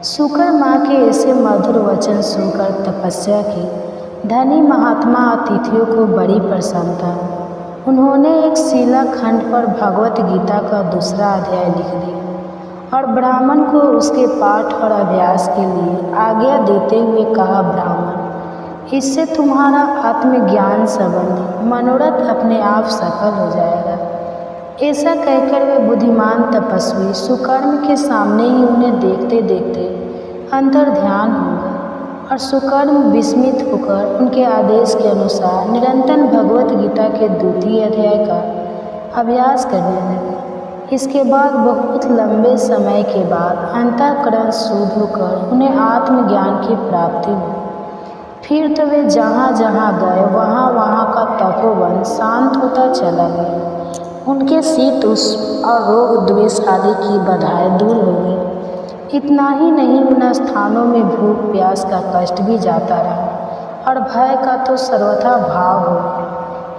शुक्र माँ के ऐसे मधुर वचन सुनकर तपस्या की धनी महात्मा अतिथियों को बड़ी प्रसन्नता। उन्होंने एक शिलाखंड पर भगवत गीता का दूसरा अध्याय लिख दिया और ब्राह्मण को उसके पाठ और अभ्यास के लिए आज्ञा देते हुए कहा, ब्राह्मण, इससे तुम्हारा आत्मज्ञान संबंधी मनोरथ अपने आप सफल हो जाएगा। ऐसा कहकर वे बुद्धिमान तपस्वी सुकर्म के सामने ही उन्हें देखते देखते अंतर ध्यान हो गए और सुकर्म विस्मित होकर उनके आदेश के अनुसार निरंतर भगवत गीता के द्वितीय अध्याय का अभ्यास करने लगे। इसके बाद बहुत लंबे समय के बाद अंतःकरण शुद्ध होकर उन्हें आत्मज्ञान की प्राप्ति हुई। फिर तो वे जहाँ जहाँ गए वहाँ वहाँ का तपोवन शांत होता चला गया। उनके शीत उष्ण और रोग द्वेष आदि की बाधाएं दूर हो गई। इतना ही नहीं, उन स्थानों में भूख प्यास का कष्ट भी जाता रहा और भय का तो सर्वथा भाव हो गया।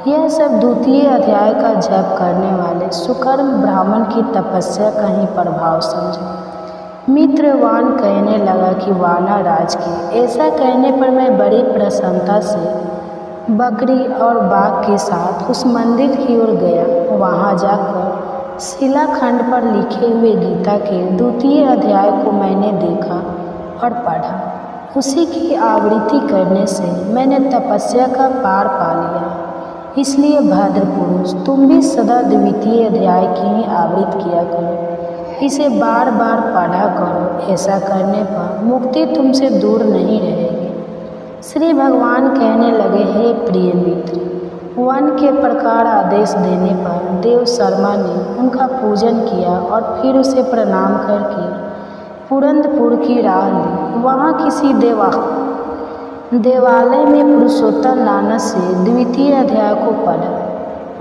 यह सब द्वितीय अध्याय का जप करने वाले सुकर्म ब्राह्मण की तपस्या का ही प्रभाव समझे। मित्रवान कहने लगा कि वानर राज की। ऐसा कहने पर मैं बड़ी प्रसन्नता से बकरी और बाघ के साथ उस मंदिर की ओर गया। वहाँ जाकर शिलाखंड पर लिखे हुए गीता के द्वितीय अध्याय को मैंने देखा और पढ़ा। उसी की आवृत्ति करने से मैंने तपस्या का पार पा लिया। इसलिए भद्र पुरुष, तुम भी सदा द्वितीय अध्याय की ही आवृत्ति किया करो, इसे बार बार पढ़ा करो। ऐसा करने पर मुक्ति तुमसे दूर नहीं रहेगी। श्री भगवान कहने लगे, हे प्रिय मित्र, वन के प्रकार आदेश देने पर देव शर्मा ने उनका पूजन किया और फिर उसे प्रणाम करके पुरंदपुर की राह ली। वहाँ किसी देवालय में पुरुषोत्तम नानक से द्वितीय अध्याय को पढ़ा।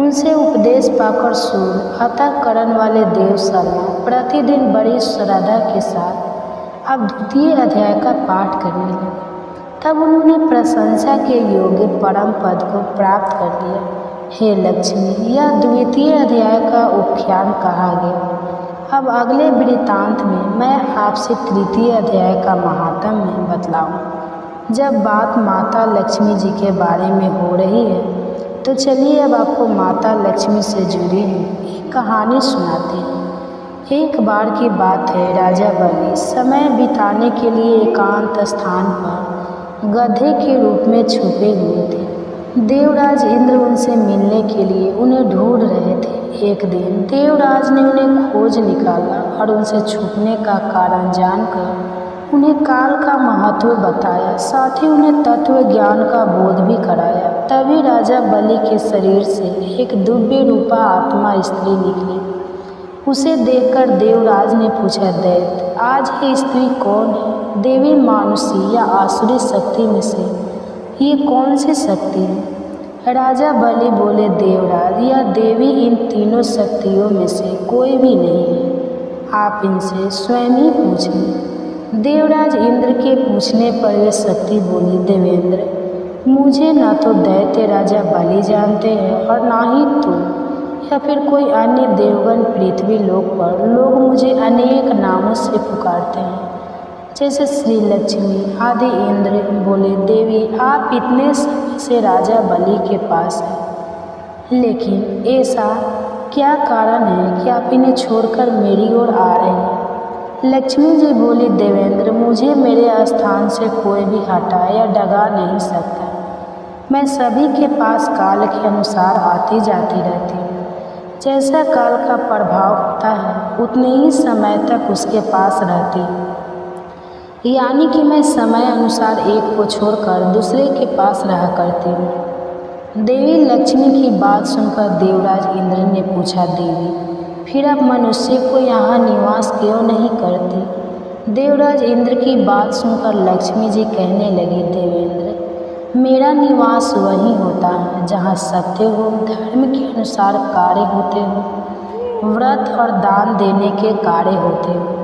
उनसे उपदेश पाकर सूर अंतःकरण वाले देव शर्मा प्रतिदिन बड़ी श्रद्धा के साथ अब द्वितीय अध्याय का पाठ करने लगे। तब उन्होंने प्रशंसा के योग्य परम पद को प्राप्त कर लिया। हे लक्ष्मी, यह द्वितीय अध्याय का उपाख्यान कहा गया। अब अगले वृत्तांत में मैं आपसे तृतीय अध्याय का महात्म्य बतलाऊं। जब बात माता लक्ष्मी जी के बारे में हो रही है तो चलिए अब आपको माता लक्ष्मी से जुड़ी हुई एक कहानी सुनाते हैं। एक बार की बात है, राजा बलि समय बिताने के लिए एकांत स्थान पर गधे के रूप में छुपे हुए थे। देवराज इंद्र उनसे मिलने के लिए उन्हें ढूंढ रहे थे। एक दिन देवराज ने उन्हें खोज निकाला और उनसे छुपने का कारण जानकर उन्हें काल का महत्व बताया, साथ ही उन्हें तत्व ज्ञान का बोध भी कराया। तभी राजा बलि के शरीर से एक दिव्य रूपा आत्मा स्त्री निकली। उसे देखकर देवराज ने पूछा, दैत्य, आज ये स्त्री कौन है? देवी, मानुषी या आसुरी शक्ति में से ये कौन सी शक्ति है? राजा बलि बोले, देवराज, यह देवी इन तीनों शक्तियों में से कोई भी नहीं है। आप इनसे स्वयं ही पूछें। देवराज इंद्र के पूछने पर वे शक्ति बोली, देवेंद्र, मुझे न तो दैत्य राजा बलि जानते हैं और ना ही तुम या फिर कोई अन्य देवगण। पृथ्वी लोक पर लोग मुझे अनेक नामों से पुकारते हैं, जैसे श्री लक्ष्मी आदि। इंद्र बोले, देवी, आप इतने समय से राजा बलि के पास हैं, लेकिन ऐसा क्या कारण है कि आप इन्हें छोड़कर मेरी ओर आ रहे हैं? लक्ष्मी जी बोली, देवेंद्र, मुझे मेरे स्थान से कोई भी हटा या डगा नहीं सकता। मैं सभी के पास काल के अनुसार आती जाती रहती हूँ। जैसा काल का प्रभाव होता है उतने ही समय तक उसके पास रहती हूँ। यानी कि मैं समय अनुसार एक को छोड़कर दूसरे के पास रहा करती हूँ। देवी लक्ष्मी की बात सुनकर देवराज इंद्र ने पूछा, देवी, फिर आप मनुष्य को यहाँ निवास क्यों नहीं करती? देवराज इंद्र की बात सुनकर लक्ष्मी जी कहने लगी, देवेंद्र, मेरा निवास वही होता है जहाँ सत्य हो, धर्म के अनुसार कार्य होते हो, व्रत और दान देने के कार्य होते हो।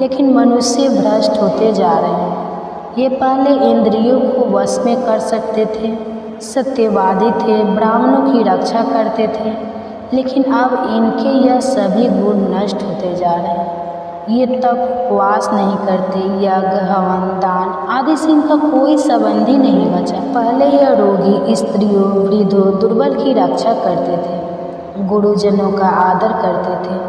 लेकिन मनुष्य भ्रष्ट होते जा रहे हैं। ये पहले इंद्रियों को वश में कर सकते थे, सत्यवादी थे, ब्राह्मणों की रक्षा करते थे, लेकिन अब इनके यह सभी गुण नष्ट होते जा रहे हैं। ये तप उपवास नहीं करते, यज्ञ हवन दान आदि से इनका कोई संबंध ही नहीं बचा। पहले यह रोगी स्त्रियों, वृद्धों, दुर्बल की रक्षा करते थे, गुरुजनों का आदर करते थे,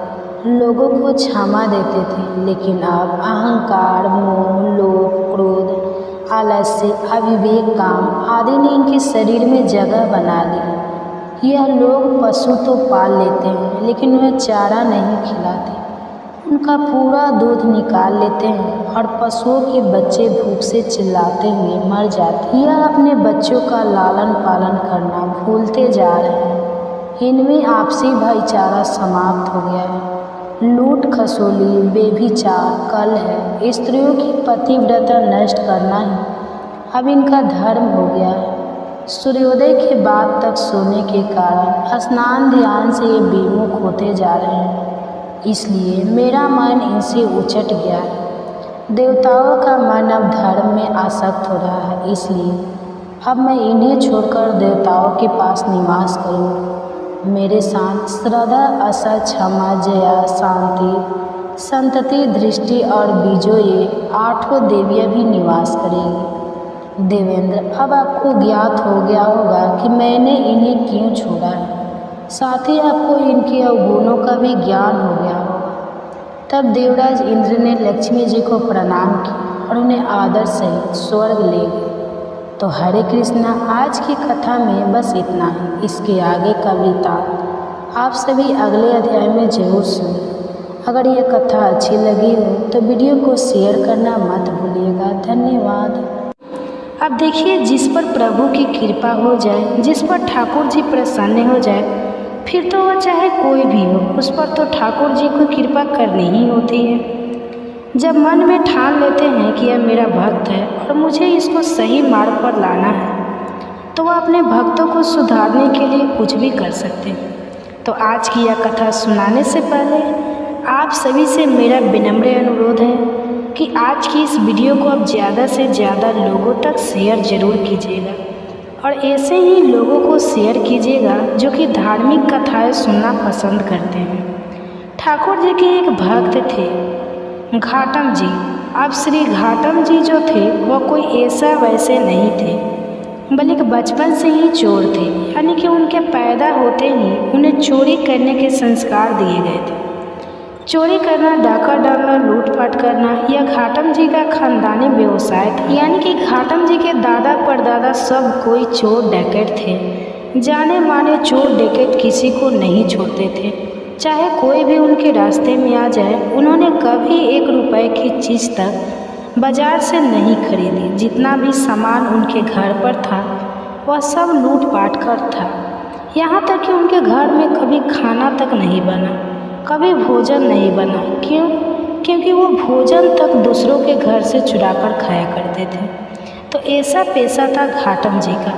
लोगों को क्षमा देते थे, लेकिन अब अहंकार, मोह, लोभ, क्रोध, आलस्य, अविवेक, काम आदि ने इनके शरीर में जगह बना ली। यह लोग पशु तो पाल लेते हैं, लेकिन वह चारा नहीं खिलाते, उनका पूरा दूध निकाल लेते हैं और पशुओं के बच्चे भूख से चिल्लाते हुए मर जाते हैं। यह अपने बच्चों का लालन पालन करना भूलते जा रहे हैं। इनमें आपसी भाईचारा समाप्त हो गया है। लूट खसोली, बेभिचार, कलह, स्त्रियों की पतिव्रता नष्ट करना ही अब इनका धर्म हो गया है। सूर्योदय के बाद तक सोने के कारण स्नान ध्यान से ये विमुख होते जा रहे हैं, इसलिए मेरा मन इनसे उचट गया है। देवताओं का मन अब धर्म में आसक्त हो रहा है, इसलिए अब मैं इन्हें छोड़कर देवताओं के पास निवास करूँ। मेरे साथ श्रद्धा, आशा, क्षमा, जया, शांति, संतति, दृष्टि और बीजो ये 8 देवियाँ भी निवास करेंगी। देवेंद्र, अब आपको ज्ञात हो गया होगा कि मैंने इन्हें क्यों छोड़ा है। साथ ही आपको इनके अवगुणों का भी ज्ञान हो गया होगा। तब देवराज इंद्र ने लक्ष्मी जी को प्रणाम किया और उन्हें आदर सहित स्वर्ग ले गए। तो हरे कृष्णा, आज की कथा में बस इतना ही। इसके आगे का वृत्तांत आप सभी अगले अध्याय में जरूर सुनिए। अगर यह कथा अच्छी लगी हो तो वीडियो को शेयर करना मत भूलिएगा। धन्यवाद। अब देखिए, जिस पर प्रभु की कृपा हो जाए, जिस पर ठाकुर जी प्रसन्न हो जाए, फिर तो वह चाहे कोई भी हो, उस पर तो ठाकुर जी को कृपा करनी ही होती है। जब मन में ठान लेते हैं कि यह मेरा भक्त है और मुझे इसको सही मार्ग पर लाना है, तो वह अपने भक्तों को सुधारने के लिए कुछ भी कर सकते हैं। तो आज की यह कथा सुनाने से पहले आप सभी से मेरा विनम्र अनुरोध है कि आज की इस वीडियो को आप ज़्यादा से ज़्यादा लोगों तक शेयर जरूर कीजिएगा और ऐसे ही लोगों को शेयर कीजिएगा जो कि धार्मिक कथाएं सुनना पसंद करते हैं। ठाकुर जी के एक भक्त थे, घाटम जी। अब श्री घाटम जी जो थे वह कोई ऐसा वैसे नहीं थे, बल्कि बचपन से ही चोर थे, यानी कि उनके पैदा होते ही उन्हें चोरी करने के संस्कार दिए गए थे। चोरी करना, डाका डालना, लूटपाट करना यह घाटम जी का खानदानी व्यवसाय था। यानी कि घाटम जी के दादा परदादा सब कोई चोर डकैत थे। जाने माने चोर डकैत किसी को नहीं छोड़ते थे, चाहे कोई भी उनके रास्ते में आ जाए। उन्होंने कभी 1 रुपए की चीज़ तक बाजार से नहीं खरीदी। जितना भी सामान उनके घर पर था वह सब लूटपाट कर था। यहाँ तक कि उनके घर में कभी खाना तक नहीं बना, कभी भोजन नहीं बना। क्यों? क्योंकि वो भोजन तक दूसरों के घर से चुरा कर खाया करते थे। तो ऐसा पेशा था घाटम जी का।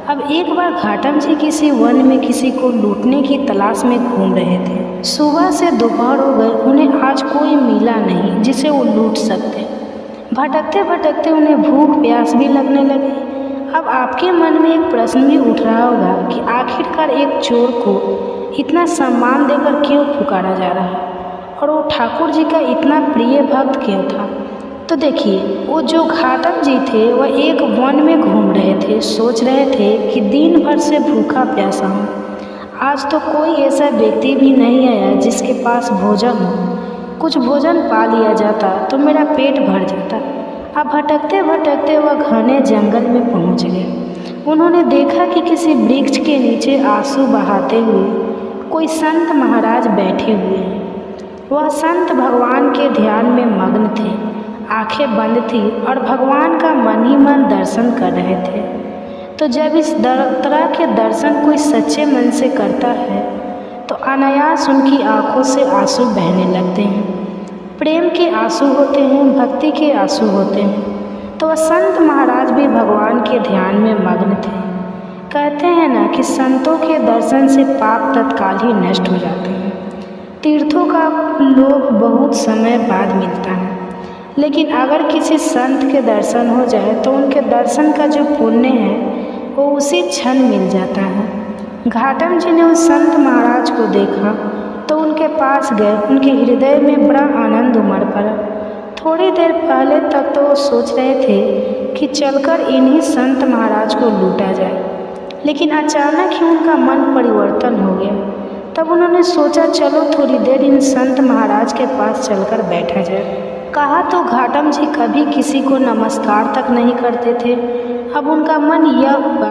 अब एक बार घाटम जी किसी वन में किसी को लूटने की तलाश में घूम रहे थे। सुबह से दोपहर हो गए, उन्हें आज कोई मिला नहीं जिसे वो लूट सकते। भटकते भटकते उन्हें भूख प्यास भी लगने लगी। अब आपके मन में एक प्रश्न भी उठ रहा होगा कि आखिरकार एक चोर को इतना सम्मान देकर क्यों पुकारा जा रहा है और वो ठाकुर जी का इतना प्रिय भक्त क्यों था। तो देखिए, वो जो घाटम जी थे वह एक वन में घूम रहे थे। सोच रहे थे कि दिन भर से भूखा प्यासा हूँ, आज तो कोई ऐसा व्यक्ति भी नहीं आया जिसके पास भोजन हो। कुछ भोजन पा लिया जाता तो मेरा पेट भर जाता। अब भटकते भटकते वह घने जंगल में पहुँच गए। उन्होंने देखा कि किसी वृक्ष के नीचे आंसू बहाते हुए कोई संत महाराज बैठे हुए हैं। वह संत भगवान के ध्यान में मग्न थे, आंखें बंद थी और भगवान का मन ही मन दर्शन कर रहे थे। तो जब इस तरह के दर्शन कोई सच्चे मन से करता है तो अनायास उनकी आंखों से आंसू बहने लगते हैं। प्रेम के आंसू होते हैं, भक्ति के आंसू होते हैं। तो वह संत महाराज भी भगवान के ध्यान में मग्न थे। कहते हैं ना कि संतों के दर्शन से पाप तत्काल ही नष्ट हो जाते हैं। तीर्थों का लोभ बहुत समय बाद मिलता है, लेकिन अगर किसी संत के दर्शन हो जाए तो उनके दर्शन का जो पुण्य है वो उसी क्षण मिल जाता है। घाटम जी ने उस संत महाराज को देखा तो उनके पास गए। उनके हृदय में बड़ा आनंद उमड़ पड़ा। थोड़ी देर पहले तक तो वो सोच रहे थे कि चलकर इन्हीं संत महाराज को लूटा जाए, लेकिन अचानक ही उनका मन परिवर्तन हो गया। तब उन्होंने सोचा, चलो थोड़ी देर इन संत महाराज के पास चलकर बैठा जाए। कहा तो घाटम जी कभी किसी को नमस्कार तक नहीं करते थे। अब उनका मन यह